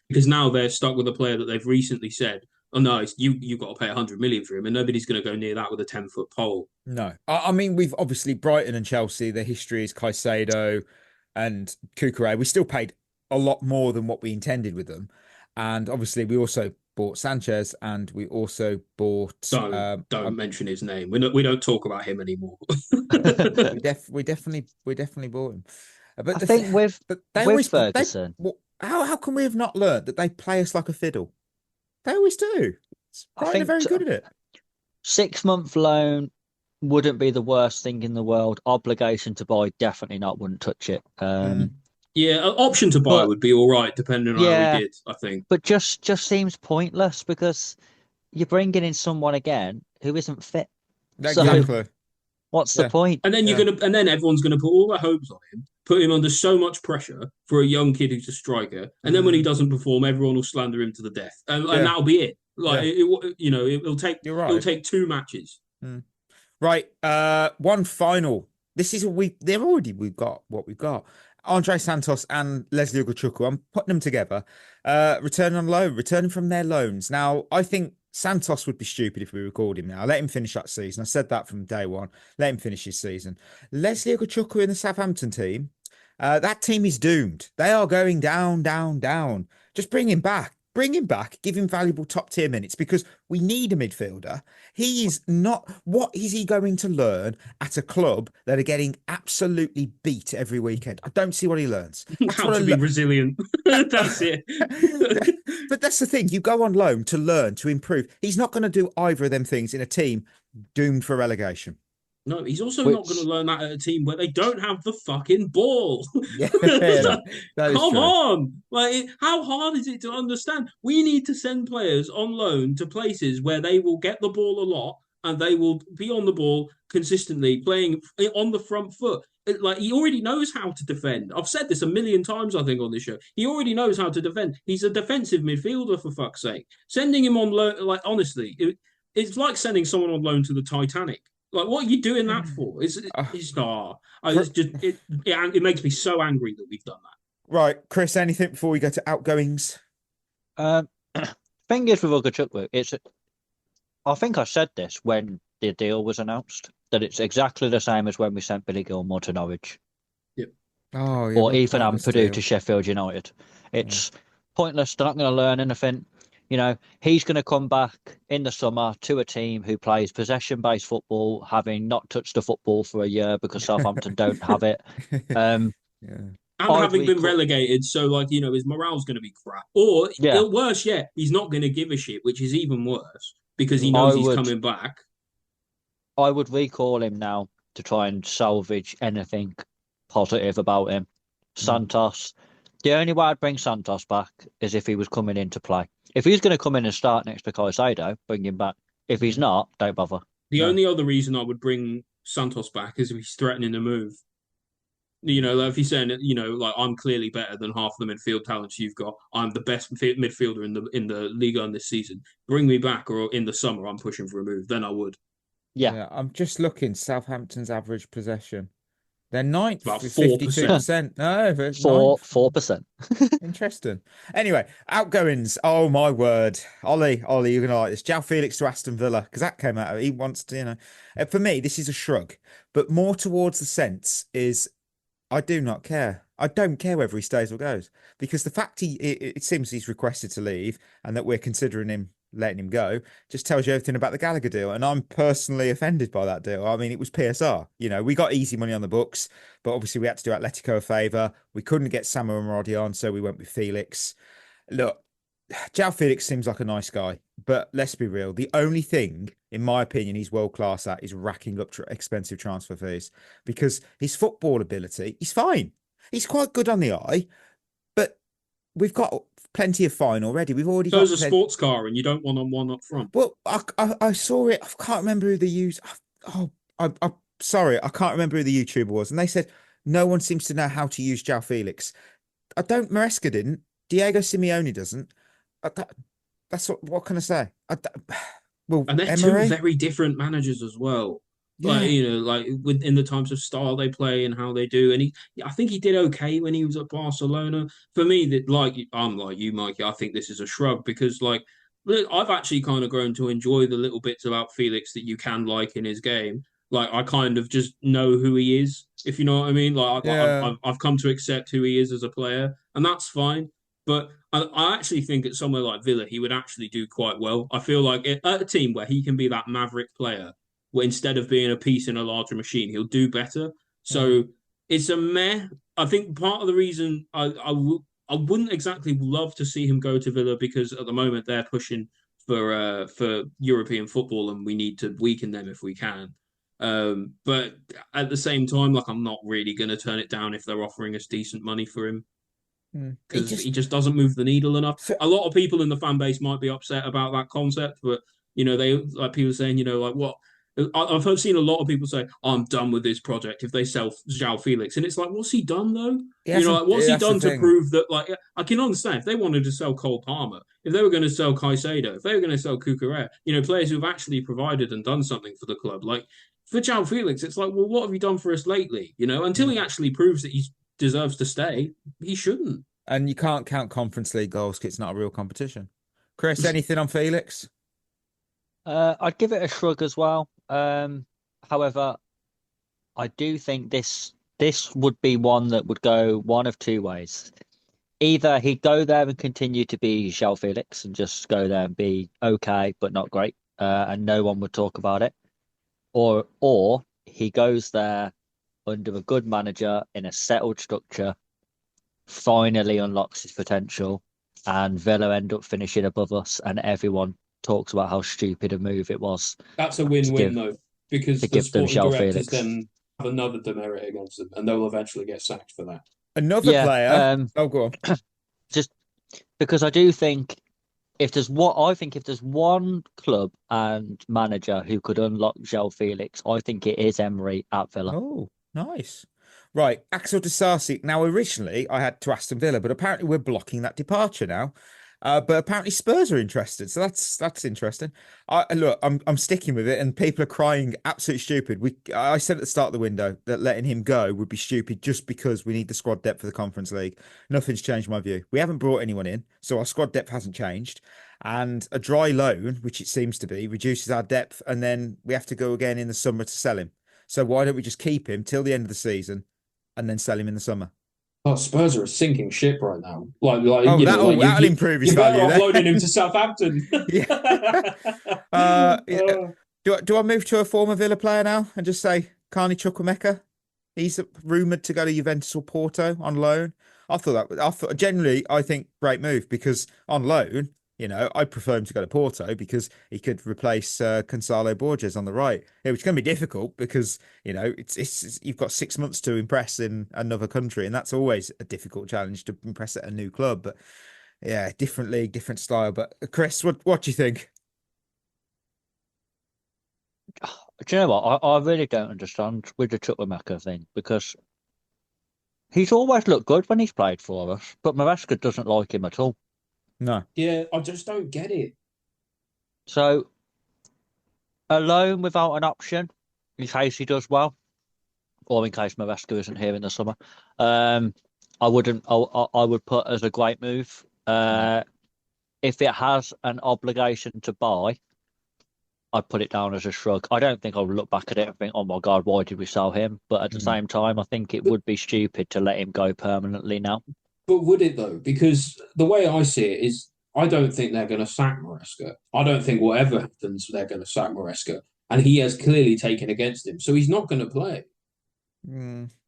because now they're stuck with a player that they've recently said, oh no, you've got to pay 100 million for him, and nobody's going to go near that with a 10-foot pole. No, I mean we've obviously Brighton and Chelsea. Their history is Caicedo and Cucurella. We still paid a lot more than what we intended with them, and obviously we also bought Sanchez and we also bought. Don't mention his name. We don't talk about him anymore. We definitely bought him. But I think but they with always Ferguson, how can we have not learned that they play us like a fiddle? They always do. I Brighton are think very good at it. 6 month loan wouldn't be the worst thing in the world. Obligation to buy, definitely not. Wouldn't touch it. Yeah, an option to buy But would be all right, depending on how yeah, he did, I think. but just seems pointless because you're bringing in someone again who isn't fit. So Exactly. what's the Yeah. point? And then everyone's gonna put all their hopes on him, put him under so much pressure for a young kid who's a striker, and then when he doesn't perform, everyone will slander him to the death, and that'll be it. Like it'll take You're right. it'll take 2 matches. Right. One final. This is we've got what we've got. Andre Santos and Leslie Ugochukwu. I'm putting them together. Returning from their loans. Now, I think Santos would be stupid if we record him now. Let him finish that season. I said that from day one. Let him finish his season. Leslie Ugochukwu in the Southampton team. That team is doomed. They are going down, down, down. Just bring him back. Bring him back, give him valuable top tier minutes because we need a midfielder. He is not, what is he going to learn at a club that are getting absolutely beat every weekend? I don't see what he learns. That's How what to be resilient. That's it. But that's the thing. You go on loan to learn, to improve. He's not going to do either of them things in a team doomed for relegation. No, he's also not going to learn that at a team where they don't have the fucking ball. Yeah, that is Come true. on. Like, how hard is it to understand? We need to send players on loan to places where they will get the ball a lot and they will be on the ball consistently, playing on the front foot. Like, he already knows how to defend. I've said this a million times, I think, on this show. He already knows how to defend. He's a defensive midfielder, for fuck's sake. Sending him on loan, like, honestly, it's like sending someone on loan to the Titanic. Like, what are you doing that for? It makes me so angry that we've done that. Right, Chris, anything before we go to outgoings? Thing is with Ugochukwu, I think I said this when the deal was announced, that it's exactly the same as when we sent Billy Gilmore to Norwich. Yep. Oh, yeah, Or Ethan Ampadu to Sheffield United. It's pointless. They're not going to learn anything. You know, he's going to come back in the summer to a team who plays possession-based football, having not touched the football for a year because Southampton don't have it. And having been relegated, so like his morale's going to be crap. Or worse yet, he's not going to give a shit, which is even worse because he knows he's coming back. I would recall him now to try and salvage anything positive about him. Santos. The only way I'd bring Santos back is if he was coming in to play. If he's going to come in and start next to Caicedo, bring him back. If he's not, don't bother. The only other reason I would bring Santos back is if he's threatening to move. Like if he's saying, like I'm clearly better than half the midfield talents you've got. I'm the best midfielder in the league on this season. Bring me back, or in the summer I'm pushing for a move. Then I would. Yeah. I'm just looking. Southampton's average possession. They're ninth, about 52%. No, 4%. Interesting. Anyway, outgoings. Oh my word, Ollie, you're gonna like this. João Felix to Aston Villa because that came out. He wants to, For me, this is a shrug, but more towards the sense is, I do not care. I don't care whether he stays or goes because the fact it seems he's requested to leave and that we're considering him letting him go just tells you everything about the Gallagher deal. And I'm personally offended by that deal. I mean, it was PSR. We got easy money on the books, but obviously we had to do Atletico a favour. We couldn't get Samuel Moradi on, so we went with Felix. Look, João Felix seems like a nice guy, but let's be real. The only thing, in my opinion, he's world class at is racking up expensive transfer fees, because his football ability, he's fine. He's quite good on the eye, but we've got plenty of fine already. We've already got a sports car, and you don't want one up front. Well, I saw it. I can't remember who they used. I'm sorry, I can't remember who the YouTuber was, and they said no one seems to know how to use João Felix. Maresca didn't. Diego Simeone doesn't. That's what can I say? And they're Emery? two very different managers as well. Yeah. Like within the types of style they play and how they do. And I think he did okay when he was at Barcelona. For me, I'm like you, Mikey. I think this is a shrug, because I've actually kind of grown to enjoy the little bits about Felix that you can like in his game. Like, I kind of just know who he is, if you know what I mean. I've come to accept who he is as a player, and that's fine. But I actually think at somewhere like Villa, he would actually do quite well. I feel like at a team where he can be that maverick player, where instead of being a piece in a larger machine, he'll do better. So it's a meh. I think part of the reason I wouldn't exactly love to see him go to Villa, because at the moment they're pushing for European football, and we need to weaken them if we can. But at the same time, I'm not really going to turn it down if they're offering us decent money for him, because he just doesn't move the needle enough. A lot of people in the fan base might be upset about that concept, but they like people saying, what. I've seen a lot of people say, I'm done with this project if they sell João Felix. And it's like, what's he done, though? What's he done to prove that, I can understand if they wanted to sell Cole Palmer, if they were going to sell Caicedo, if they were going to sell Cucurella, players who've actually provided and done something for the club. For João Felix, it's like, well, what have you done for us lately? Until he actually proves that he deserves to stay, he shouldn't. And you can't count Conference League goals because it's not a real competition. Chris, anything on Felix? I'd give it a shrug as well. However, I do think this would be one that would go one of two ways. Either he'd go there and continue to be João Felix and just go there and be okay, but not great, and no one would talk about it. Or he goes there under a good manager in a settled structure, finally unlocks his potential, and Villa end up finishing above us, and everyone talks about how stupid a move it was. That's a win-win, though, because the sporting directors then have another demerit against them, and they'll eventually get sacked for that. Another player. Go on. Just because I do think if there's one club and manager who could unlock João Felix, I think it is Emery at Villa. Oh, nice. Right, Axel Disasi. Now, originally I had to Aston Villa, but apparently we're blocking that departure now. But apparently Spurs are interested, so that's interesting. I'm sticking with it, and people are crying absolutely stupid. I said at the start of the window that letting him go would be stupid just because we need the squad depth for the Conference League. Nothing's changed my view. We haven't brought anyone in, so our squad depth hasn't changed. And a dry loan, which it seems to be, reduces our depth, and then we have to go again in the summer to sell him. So why don't we just keep him till the end of the season and then sell him in the summer? Oh, Spurs are a sinking ship right now. That'll improve his value. You're offloading him to Southampton. Do I move to a former Villa player now and just say Carney Chukwuemeka? He's rumoured to go to Juventus or Porto on loan. I think great move, because on loan, I prefer him to go to Porto because he could replace Gonzalo Borges on the right, which is going to be difficult because, it's you've got 6 months to impress in another country, and that's always a difficult challenge to impress at a new club. But yeah, different league, different style. But Chris, what do you think? Do you know what? I really don't understand with the Chukwuemeka thing, because he's always looked good when he's played for us, but Maresca doesn't like him at all. No. Yeah, I just don't get it. So, a loan without an option, in case he does well, or in case Maresca isn't here in the summer, I would put as a great move. If it has an obligation to buy, I'd put it down as a shrug. I don't think I would look back at it and think, oh my God, why did we sell him? But at the same time, I think it would be stupid to let him go permanently now. But would it, though? Because the way I see it is, I don't think they're going to sack Maresca. I don't think whatever happens, they're going to sack Maresca. And he has clearly taken against him. So he's not going to play.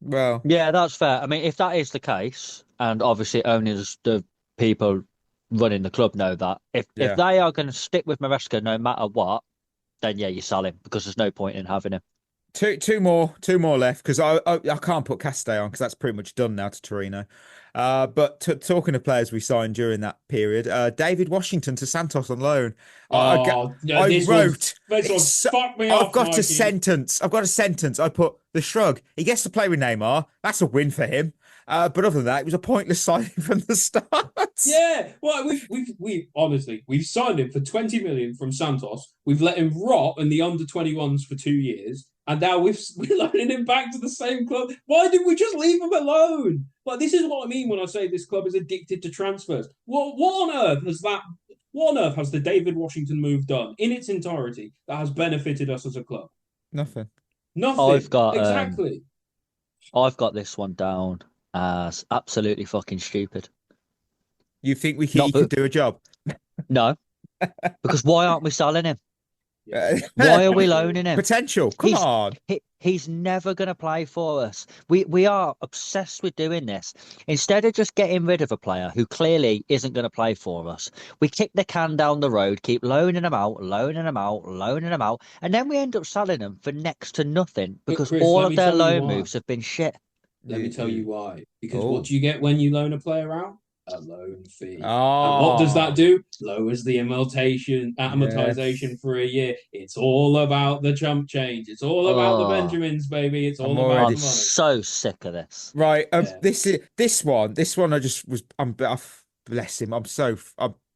Well, Yeah, that's fair. I mean, if that is the case, and obviously only the people running the club know that, if they are going to stick with Maresca no matter what, then yeah, you sell him because there's no point in having him. Two more left because I can't put Castell on because that's pretty much done now to Torino. But talking of players we signed during that period, David Washington to Santos on loan. This wrote. was fuck me I've off, got Mikey. a sentence. I've got a sentence. I put the shrug. He gets to play with Neymar. That's a win for him. But other than that, it was a pointless signing from the start. Yeah, well, we've honestly signed him for 20 million from Santos. We've let him rot in the under-21s for 2 years, and now we're loaning him back to the same club. Why didn't we just leave him alone? Like, this is what I mean when I say this club is addicted to transfers. What on earth has that? What on earth has the David Washington move done in its entirety that has benefited us as a club? Nothing. Exactly. I've got this one down as absolutely fucking stupid. You think he could do a job? No, because why aren't we selling him? Why are we loaning him? Potential. Come on. He's never going to play for us. We are obsessed with doing this. Instead of just getting rid of a player who clearly isn't going to play for us, we kick the can down the road, keep loaning them out, and then we end up selling them for next to nothing because Chris, all of their loan moves have been shit. Let me tell you why. Because what do you get when you loan a player out? A loan fee. Oh. And what does that do? Lowers the amortization for a year. It's all about the chump change. It's all about the Benjamins, baby. It's all about the money. I'm so sick of this. Right. This one. I just was. Bless him. I'm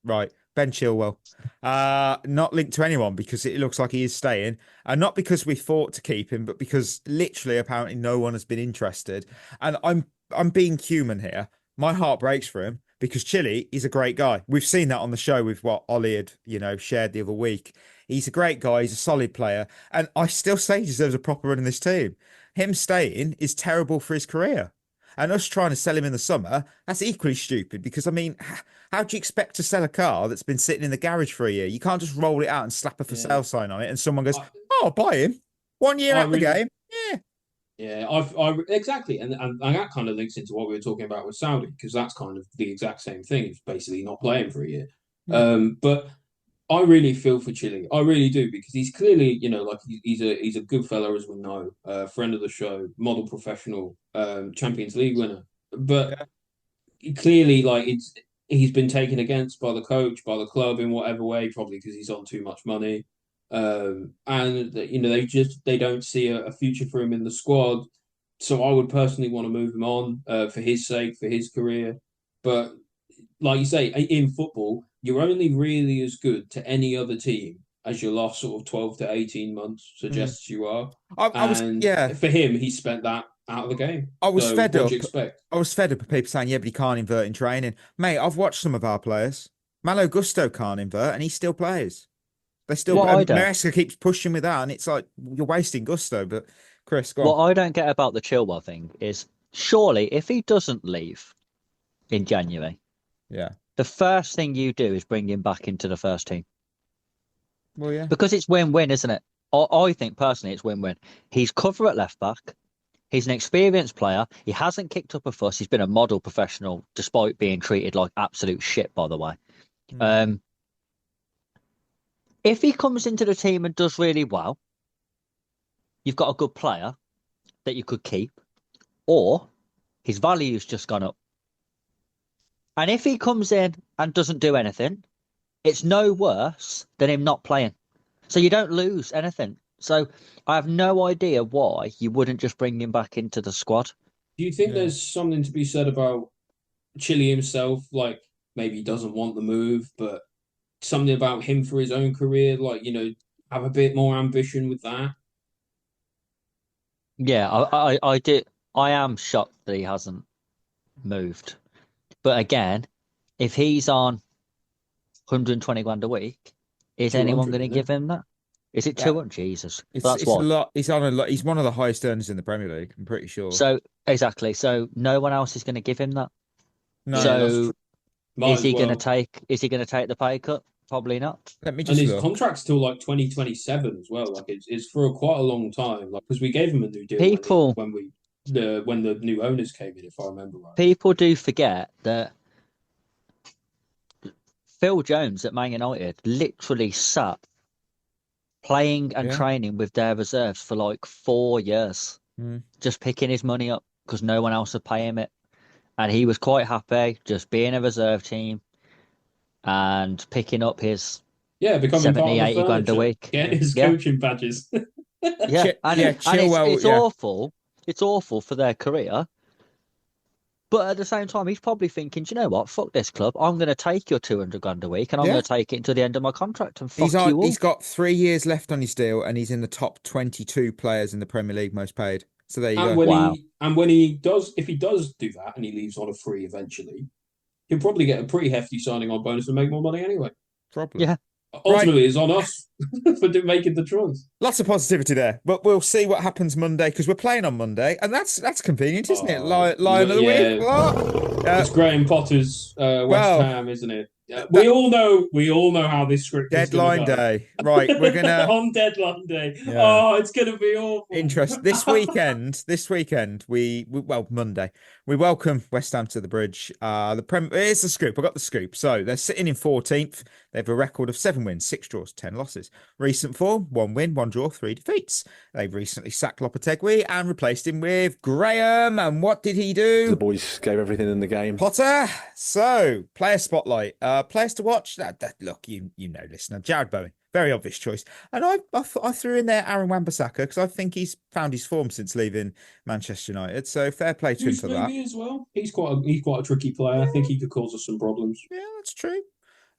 right. Ben Chilwell, not linked to anyone because it looks like he is staying, and not because we fought to keep him, but because literally apparently no one has been interested. And I'm being human here. My heart breaks for him because Chile is a great guy. We've seen that on the show with what Ollie had, shared the other week. He's a great guy. He's a solid player, and I still say he deserves a proper run in this team. Him staying is terrible for his career. And us trying to sell him in the summer, that's equally stupid because, I mean, how do you expect to sell a car that's been sitting in the garage for a year? You can't just roll it out and slap a for sale sign on it and someone goes, I'll buy him. 1 year out the game. Yeah. Yeah, exactly. And that kind of links into what we were talking about with Saudi because that's kind of the exact same thing. He's basically not playing for a year. But I really feel for Chile. I really do because he's clearly, he's a good fella as we know, friend of the show, model professional, Champions League winner. But clearly, he's been taken against by the coach, by the club in whatever way, probably because he's on too much money. And they don't see a future for him in the squad. So I would personally want to move him on for his sake, for his career. But like you say, in football, you're only really as good to any other team as your last sort of 12 to 18 months suggests you are. For him, he spent that out of the game. I was fed up. What do you expect? I was fed up of people saying, yeah, but he can't invert in training. Mate, I've watched some of our players. Malo Gusto can't invert and he still plays. They still Maresca keeps pushing with that, and it's like you're wasting Gusto. But Chris, go on. What I don't get about the Chilwell thing is surely if he doesn't leave in January, the first thing you do is bring him back into the first team. Well, yeah, because it's win-win, isn't it? I think personally it's win-win. He's cover at left back. He's an experienced player. He hasn't kicked up a fuss. He's been a model professional, despite being treated like absolute shit, by the way. If he comes into the team and does really well, you've got a good player that you could keep, or his value's just gone up. And if he comes in and doesn't do anything, it's no worse than him not playing. So you don't lose anything. So I have no idea why you wouldn't just bring him back into the squad. Do you think there's something to be said about Chile himself? Like maybe he doesn't want the move, but something about him for his own career, have a bit more ambition with that. Yeah, I did. I am shocked that he hasn't moved. But again, if he's on 120 grand a week, is anyone going to give him that? Is it 200? Jesus, it's a lot. He's on a lot. He's one of the highest earners in the Premier League. I'm pretty sure. So exactly. So no one else is going to give him that. No. So Might Is he as going to well. take? Is he going to take the pay cut? Probably not. Let me And just his look. contract's till like 2027 as well. Like it's for quite a long time. Like because we gave him a new deal People when the new owners came in, if I remember right. people do forget that Phil Jones at Man United literally sat playing and Yeah. training with their reserves for like 4 years, just picking his money up because no one else would pay him it, and he was quite happy just being a reserve team and picking up his Yeah, becoming 70, part of the 80 grand a furniture, week. getting his Yeah. coaching badges. Yeah, and Chilwell, it's yeah. awful. It's awful for their career. But at the same time, he's probably thinking, do you know what? Fuck this club. I'm going to take your 200 grand a week, and I'm Yeah. going to take it until the end of my contract and fuck He's you all. He's got 3 years left on his deal, and he's in the top 22 players in the Premier League most paid. So there you And go. when he does, if he does do that and he leaves on a free eventually, he'll probably get a pretty hefty signing on bonus and make more money anyway. Probably. Yeah. Ultimately, it's on us for making the choice. Lots of positivity there, but we'll see what happens Monday because we're playing on Monday, and that's convenient, isn't it? Lion of the week. What? It's Graham Potter's West Ham, isn't it? We all know how this script deadline is go. day. Right, we're gonna on deadline day. Yeah. Oh, it's gonna be awful. Interest this weekend. We Monday we welcome West Ham to the Bridge. Here's the scoop. I got the scoop. So they're sitting in 14th. They have a record of 7 wins, 6 draws, 10 losses. Recent form: 1 win, 1 draw, 3 defeats. They've recently sacked Lopetegui and replaced him with Graham. And what did he do? The boys gave everything in the game. Potter. So player spotlight. Players to watch. Look, you know, listener, Jared Bowen. Very obvious choice. And I threw in there Aaron Wan-Bissaka because I think he's found his form since leaving Manchester United. So fair play to him for that. As well. He's quite a tricky player. I think he could cause us some problems. Yeah, that's true.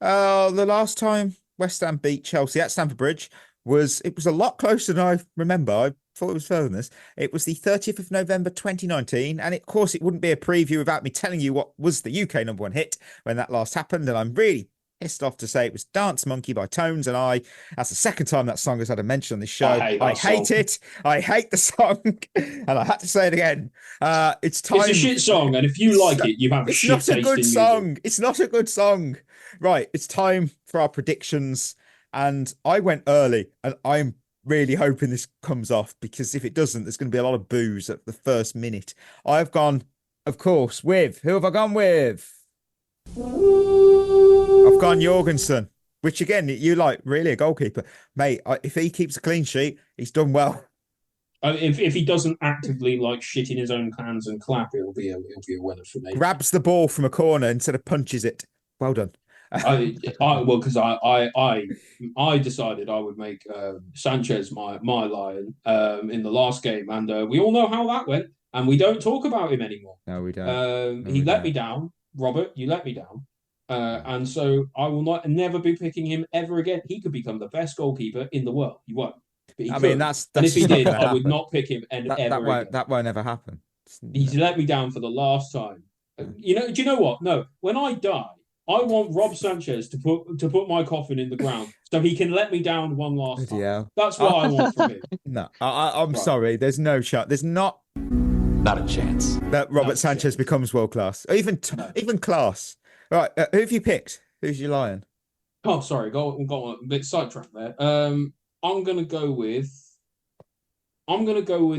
The last time West Ham beat Chelsea at Stamford Bridge was a lot closer than I remember. I thought it was further than this. It was the 30th of November 2019, and of course it wouldn't be a preview without me telling you what was the UK number 1 hit when that last happened, and I'm really pissed off to say it was Dance Monkey by Tones and I. That's the second time that song has had a mention on this show. I hate it. I hate the song. And I had to say it again. It's time. It's a shit song, and if you like it, you have a shit taste in music. It's not a good song. It's not a good song. Right, it's time for our predictions. And I went early, and I'm really hoping this comes off, because if it doesn't, there's going to be a lot of boos at the first minute. I've gone, of course, who have I gone with? I've gone Jorgensen, which again, you like, really a goalkeeper. Mate, if he keeps a clean sheet, he's done well. If he doesn't actively like shit in his own hands and clap, it'll be a winner for me. Grabs the ball from a corner instead of punches it. Well done. Because I decided I would make Sanchez my lion in the last game, and we all know how that went, and we don't talk about him anymore. No, we don't. He let me down. Robert, you let me down. And so I will never be picking him ever again. He could become the best goalkeeper in the world. He won't. But he could. That's and if he did, I happen. would not pick him ever again. That won't ever happen. He's let me down for the last time. Do you know what? No, when I die, I want Rob Sanchez to put my coffin in the ground so he can let me down one last time. Yeah. That's what I want from him. No, I'm sorry. There's no shot. There's not a chance that Robert Sanchez becomes world class, even class. Right, who have you picked? Who's your lion? Oh, sorry, got a bit sidetracked there. I'm gonna go with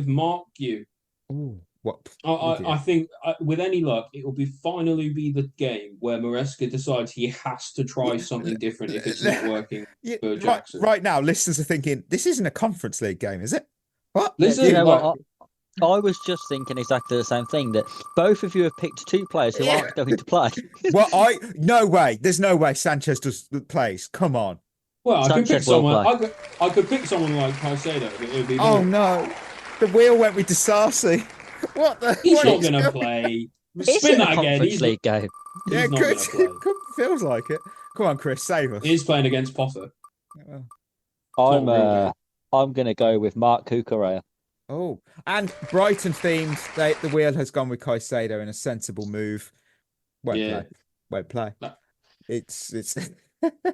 Mark Yu. Ooh, what? I think with any luck, it will finally be the game where Maresca decides he has to try something different if it's not working for Jackson. Right now, listeners are thinking, this isn't a Conference League game, is it? What? Listen, I was just thinking exactly the same thing, that both of you have picked 2 players who aren't going to play. Well, no way. There's no way Sanchez plays. Come on. Well, I could pick someone. I could pick someone like Caicedo. Oh no, the wheel went with Disasi. What the? He's not going to play. Spin that again. Conference League game. Yeah, good. Feels like it. Come on, Chris, save us. He's playing against Potter. I'm going to go with Mark Cucurella. Oh, and Brighton themed. The wheel has gone with Caicedo in a sensible move. Won't play. No. It's.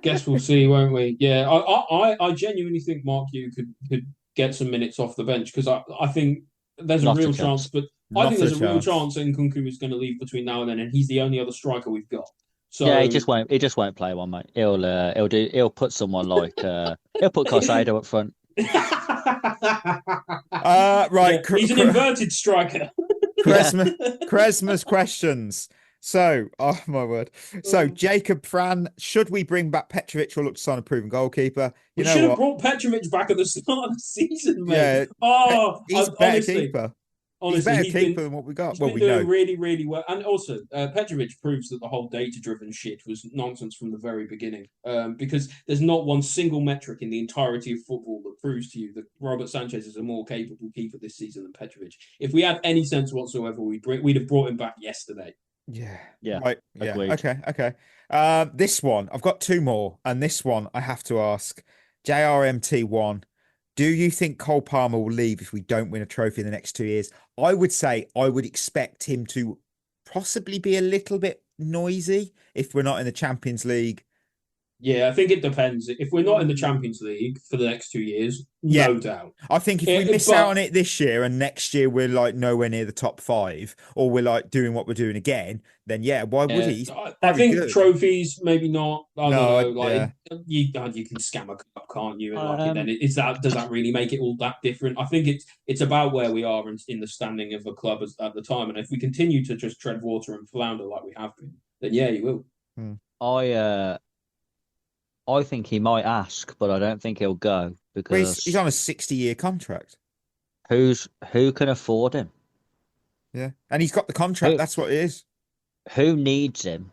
Guess we'll see, won't we? Yeah, I genuinely think Mark Yu could get some minutes off the bench, because I think there's a real chance. But I think there's a real chance that Nkunku is going to leave between now and then, and he's the only other striker we've got. So Yeah, he just won't. He just won't play one, mate. He'll put someone like he'll put Caicedo up front. Right. Yeah, he's an inverted striker. Quaresma's questions. So, oh my word. So, Jacob Fran, should we bring back Petrovic or look to sign a proven goalkeeper? We should have brought Petrovic back at the start of the season, mate. Yeah. He's a better honestly, keeper. Honestly, he's better keeper than what we got. He's Well, been we doing know. really, really well. And also, Petrovic proves that the whole data-driven shit was nonsense from the very beginning. Because there's not one single metric in the entirety of football that proves to you that Robert Sanchez is a more capable keeper this season than Petrovic. If we had any sense whatsoever, we'd have brought him back yesterday. Yeah. Right. Yeah. Agreed. Okay. This one, I've got two more, and this one I have to ask. JRMT1, do you think Cole Palmer will leave if we don't win a trophy in the next 2 years? I would say I would expect him to possibly be a little bit noisy if we're not in the Champions League. Yeah, I think it depends. If we're not in the Champions League for the next 2 years, no doubt. I think if we miss out on it this year and next year we're like nowhere near the top 5, or we're like doing what we're doing again, then why would he? I think trophies, maybe not. I don't know. Like you can scam a cup, can't you? And then does that really make it all that different? I think it's about where we are in the standing of a club at the time, and if we continue to just tread water and flounder like we have been, then yeah, you will. I think he might ask, but I don't think he'll go because he's on a 60-year contract. Who can afford him? Yeah, and he's got the contract. That's what it is. Who needs him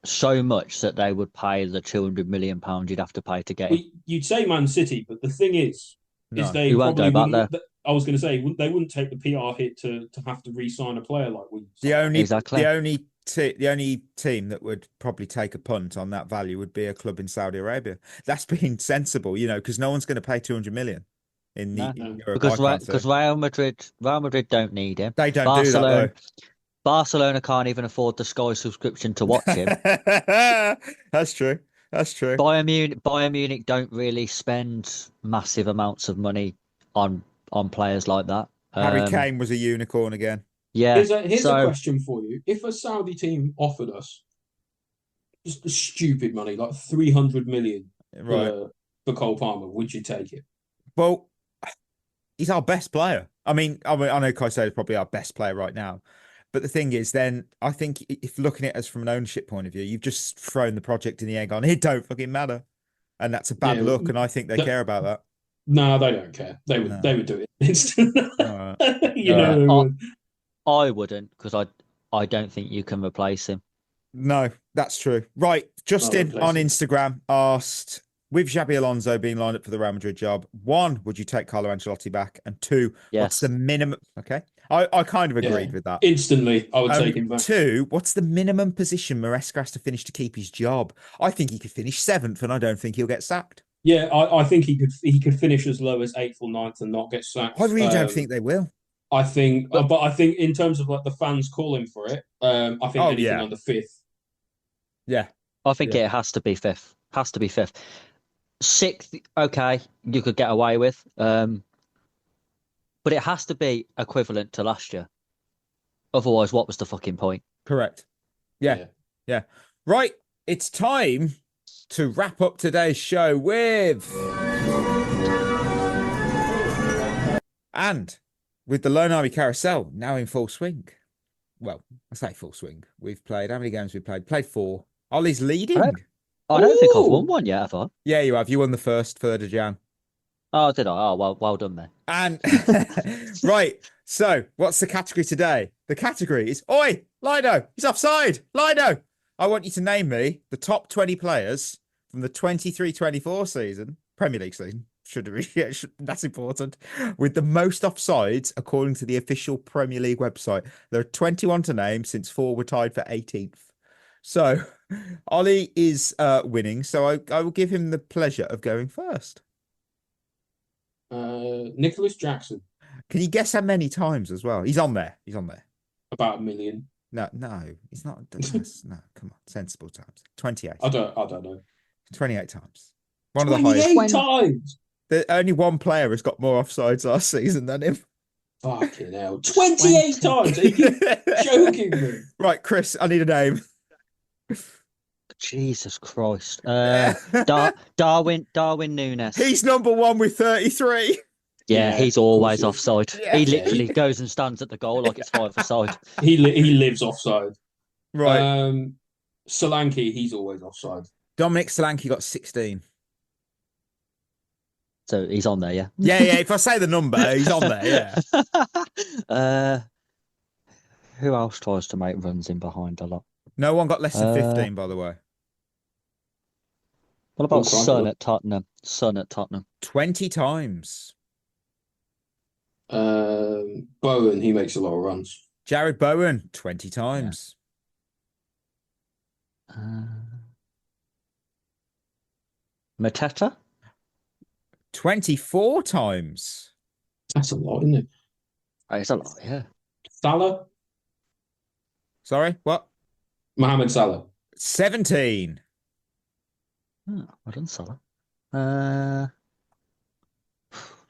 so much that they would pay the £200 million you'd have to pay to get him? You'd say Man City, but the thing is they won't go back there. I was going to say they wouldn't take the PR hit to have to re-sign a player like we. The only team that would probably take a punt on that value would be a club in Saudi Arabia. That's being sensible, because no one's going to pay 200 million in Europe. Because Real Madrid don't need him. They don't do that though. Barcelona can't even afford the Sky subscription to watch him. That's true. Bayern Munich don't really spend massive amounts of money on players like that. Harry Kane was a unicorn again. Yeah. Here's a question for you. If a Saudi team offered us just stupid money, like 300 million for Cole Palmer, would you take it? Well, he's our best player. I know Caicedo is probably our best player right now. But the thing is, then I think if looking at us from an ownership point of view, you've just thrown the project in the egg on. It don't fucking matter. And that's a bad look. And I think they care about that. No, they don't care. They would do it instantly. Right. I wouldn't, because I don't think you can replace him. No, that's true. Right. Justin on Instagram asked, with Xabi Alonso being lined up for the Real Madrid job, 1, would you take Carlo Ancelotti back? And 2, what's the minimum? Okay. I kind of agreed with that. Instantly, I would take him back. 2, what's the minimum position Maresca has to finish to keep his job? I think he could finish 7th, and I don't think he'll get sacked. Yeah, I think he could finish as low as 8th or 9th and not get sacked. I really don't think they will. I think, but I think in terms of like the fans calling for it, I think anything under 5th. Yeah, I think it has to be 5th. 6th, okay, you could get away with, but it has to be equivalent to last year. Otherwise, what was the fucking point? Correct. Yeah. Right, it's time to wrap up today's show with the Lone Army Carousel now in full swing. Well, I say full swing. We've played, how many games we played? Played 4. Ollie's leading. I don't think I've won one yet, have I? Yeah, you have. You won the 3rd of Jan. Oh, did I? Oh, well done then. And right, so what's the category today? The category is Oi, Lido, he's offside. Lido, I want you to name me the top 20 players from the 23-24 season, Premier League season. That's important. With the most offsides, according to the official Premier League website. There are 21 to name since 4 were tied for 18th. So Ollie is winning. So I will give him the pleasure of going first. Nicholas Jackson. Can you guess how many times as well? He's on there. About 1 million. No, he's not. No, come on, sensible times. 28. I don't know. 28 times. One 28 of the highest. times. Only one player has got more offsides last season than him. Fucking hell. 28 times? Are you joking me? Right, Chris, I need a name. Jesus Christ. Darwin Núñez. He's number one with 33. Yeah, Yeah, he's of always course offside. Yeah. He literally goes and stands at the goal like it's 5-a-side. He lives offside. Right. Solanke, he's always offside. Dominic Solanke got 16. So he's on there, yeah. Yeah. If I say the number, he's on there. Yeah. Who else tries to make runs in behind a lot? No one got less than 15, by the way. What about crikey. Son at Tottenham? Son at Tottenham. 20 times. Bowen, he makes a lot of runs. Jared Bowen, 20 times. Mateta? 24 times. That's a lot, isn't it? It's a lot, yeah. Salah? Sorry, what? Mohamed Salah. 17. Oh, well done, Salah.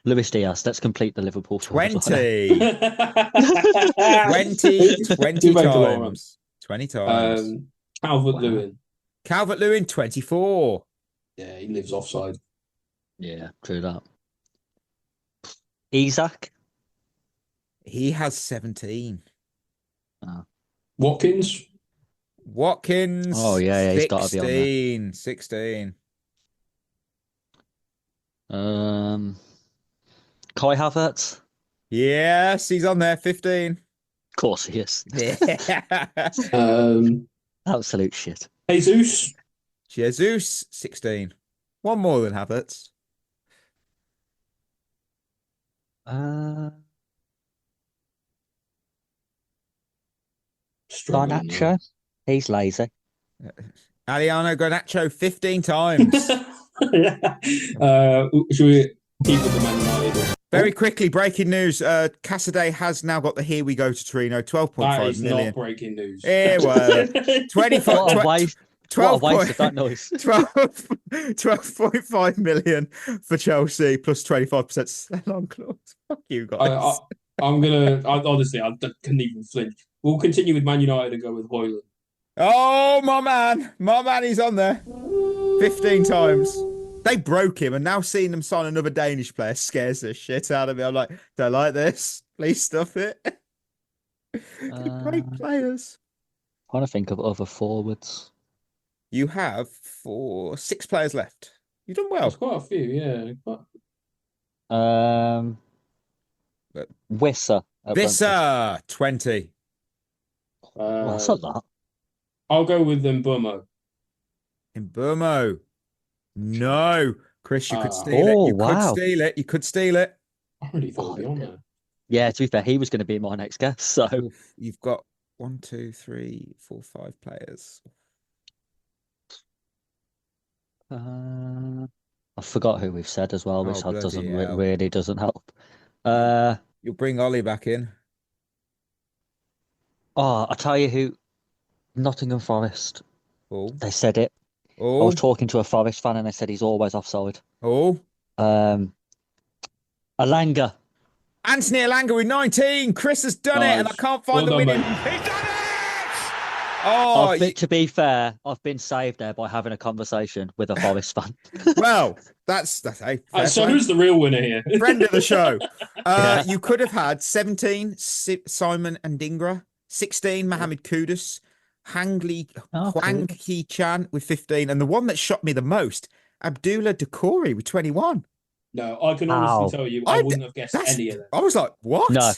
Luis Diaz, let's complete the Liverpool squad. 20. 20 You make a lot of times. 20 times. Calvert-Lewin. Calvert-Lewin, 24. Yeah, he lives offside. Yeah, true that. Isak? He has 17. Watkins? Watkins. Oh, yeah, he's got to be on there. 16. Kai Havertz? Yes, he's on there. 15. Of course he is. Yeah. Absolute shit. Jesus? Jesus, 16. One more than Havertz. Garnacho? He's lazy. Alejandro Garnacho, 15 times. Should we keep with the Man United? Very quickly, breaking news. Cassidy has now got the Here We Go to Torino, 12.5 That is million. not breaking news. Yeah, well, 24, What a waste. 12 What a waste of that noise. 12.5 million for Chelsea plus 25% sell-on clause. Fuck you guys. Honestly, I couldn't even flinch. We'll continue with Man United and go with Hoyland. Oh, my man, he's on there. 15 times. They broke him, and now seeing them sign another Danish player scares the shit out of me. I'm like, don't like this. Please stop it. Great players. Trying to think of other forwards. You have 6 players left. You've done well. There's quite a few, yeah. Wissa. Visser, 20. Well, that's a lot. I'll go with Mbeumo. In Burmo. No. Chris, you could steal it. You could steal it. I really thought it'd be on there. Yeah, to be fair, he was going to be my next guess. So You've got 1, 2, 3, 4, 5 players. I forgot who we've said as well, which bloody doesn't hell. really doesn't help. You'll bring Ollie back in. I'll tell you who. Nottingham Forest. Oh. They said it. I Oh. was talking to a Forest fan and they said he's always offside. Oh. Alanga. Anthony Alanga with 19. Chris has done it, and I can't find the Well done, winning. mate. He's done it! Oh, To be fair, I've been saved there by having a conversation with a Forest fan. well, that's hey, fair So play. who's the real winner here? Friend of the show. You could have had 17 Simon and Dingra, 16 Mohamed Kudus, Hwang Hee Chan with 15, and the one that shocked me the most, Abdullah Decore with 21. No, I can honestly tell you, I wouldn't have guessed any of them. I was like, what? No.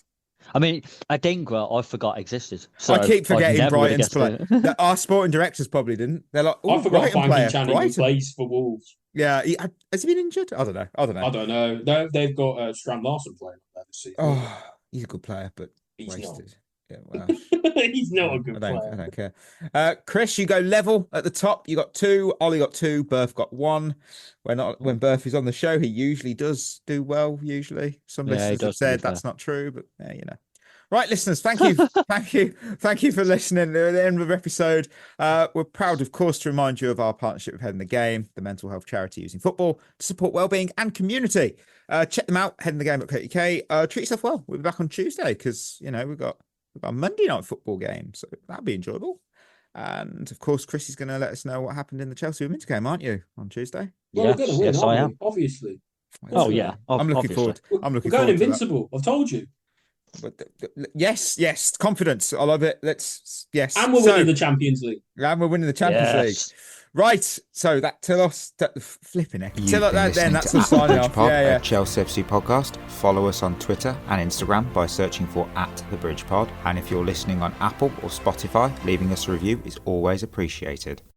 I mean, Adingra, I forgot existed. So I keep forgetting never would have Brighton's guessed play. Our sporting directors probably didn't. They're like, oh, I forgot Brighton Frankie player. Chan even plays for Wolves. Yeah, has he been injured? I don't know. I don't know. They've got Strand Larson playing there this season. Oh, he's a good player, but He's wasted. not. Yeah, well, He's not a good I player. don't care. Chris, you go level at the top. You got 2. Ollie got 2. Berth got 1. When Berth is on the show, he usually does do well. Usually, some listeners have said that's not true, but yeah, you know. Right, listeners, thank you, thank you for listening to the end of the episode. We're proud, of course, to remind you of our partnership with Head in the Game, the mental health charity using football to support wellbeing and community. Check them out, headinthegame.co.uk. Treat yourself well. We'll be back on Tuesday because we've got a Monday night football game, so that'll be enjoyable. And of course, Chris is going to let us know what happened in the Chelsea women's game, aren't you, on Tuesday? Well, we're going to win, yes, I aren't am. we? Obviously. Oh yeah, I'm looking obviously. forward. I'm We're looking going forward to invincible. I've told you. that. But, yes, confidence. I love it. Yes. And we're winning the Champions League. And we're winning the Champions League. Yes. Right, so that till us flipping heck. You've Till been that listening then, that's to the At the signing Bridge off. Pod, Yeah. a Chelsea FC podcast. Follow us on Twitter and Instagram by searching for At the Bridge Pod. And if you're listening on Apple or Spotify, leaving us a review is always appreciated.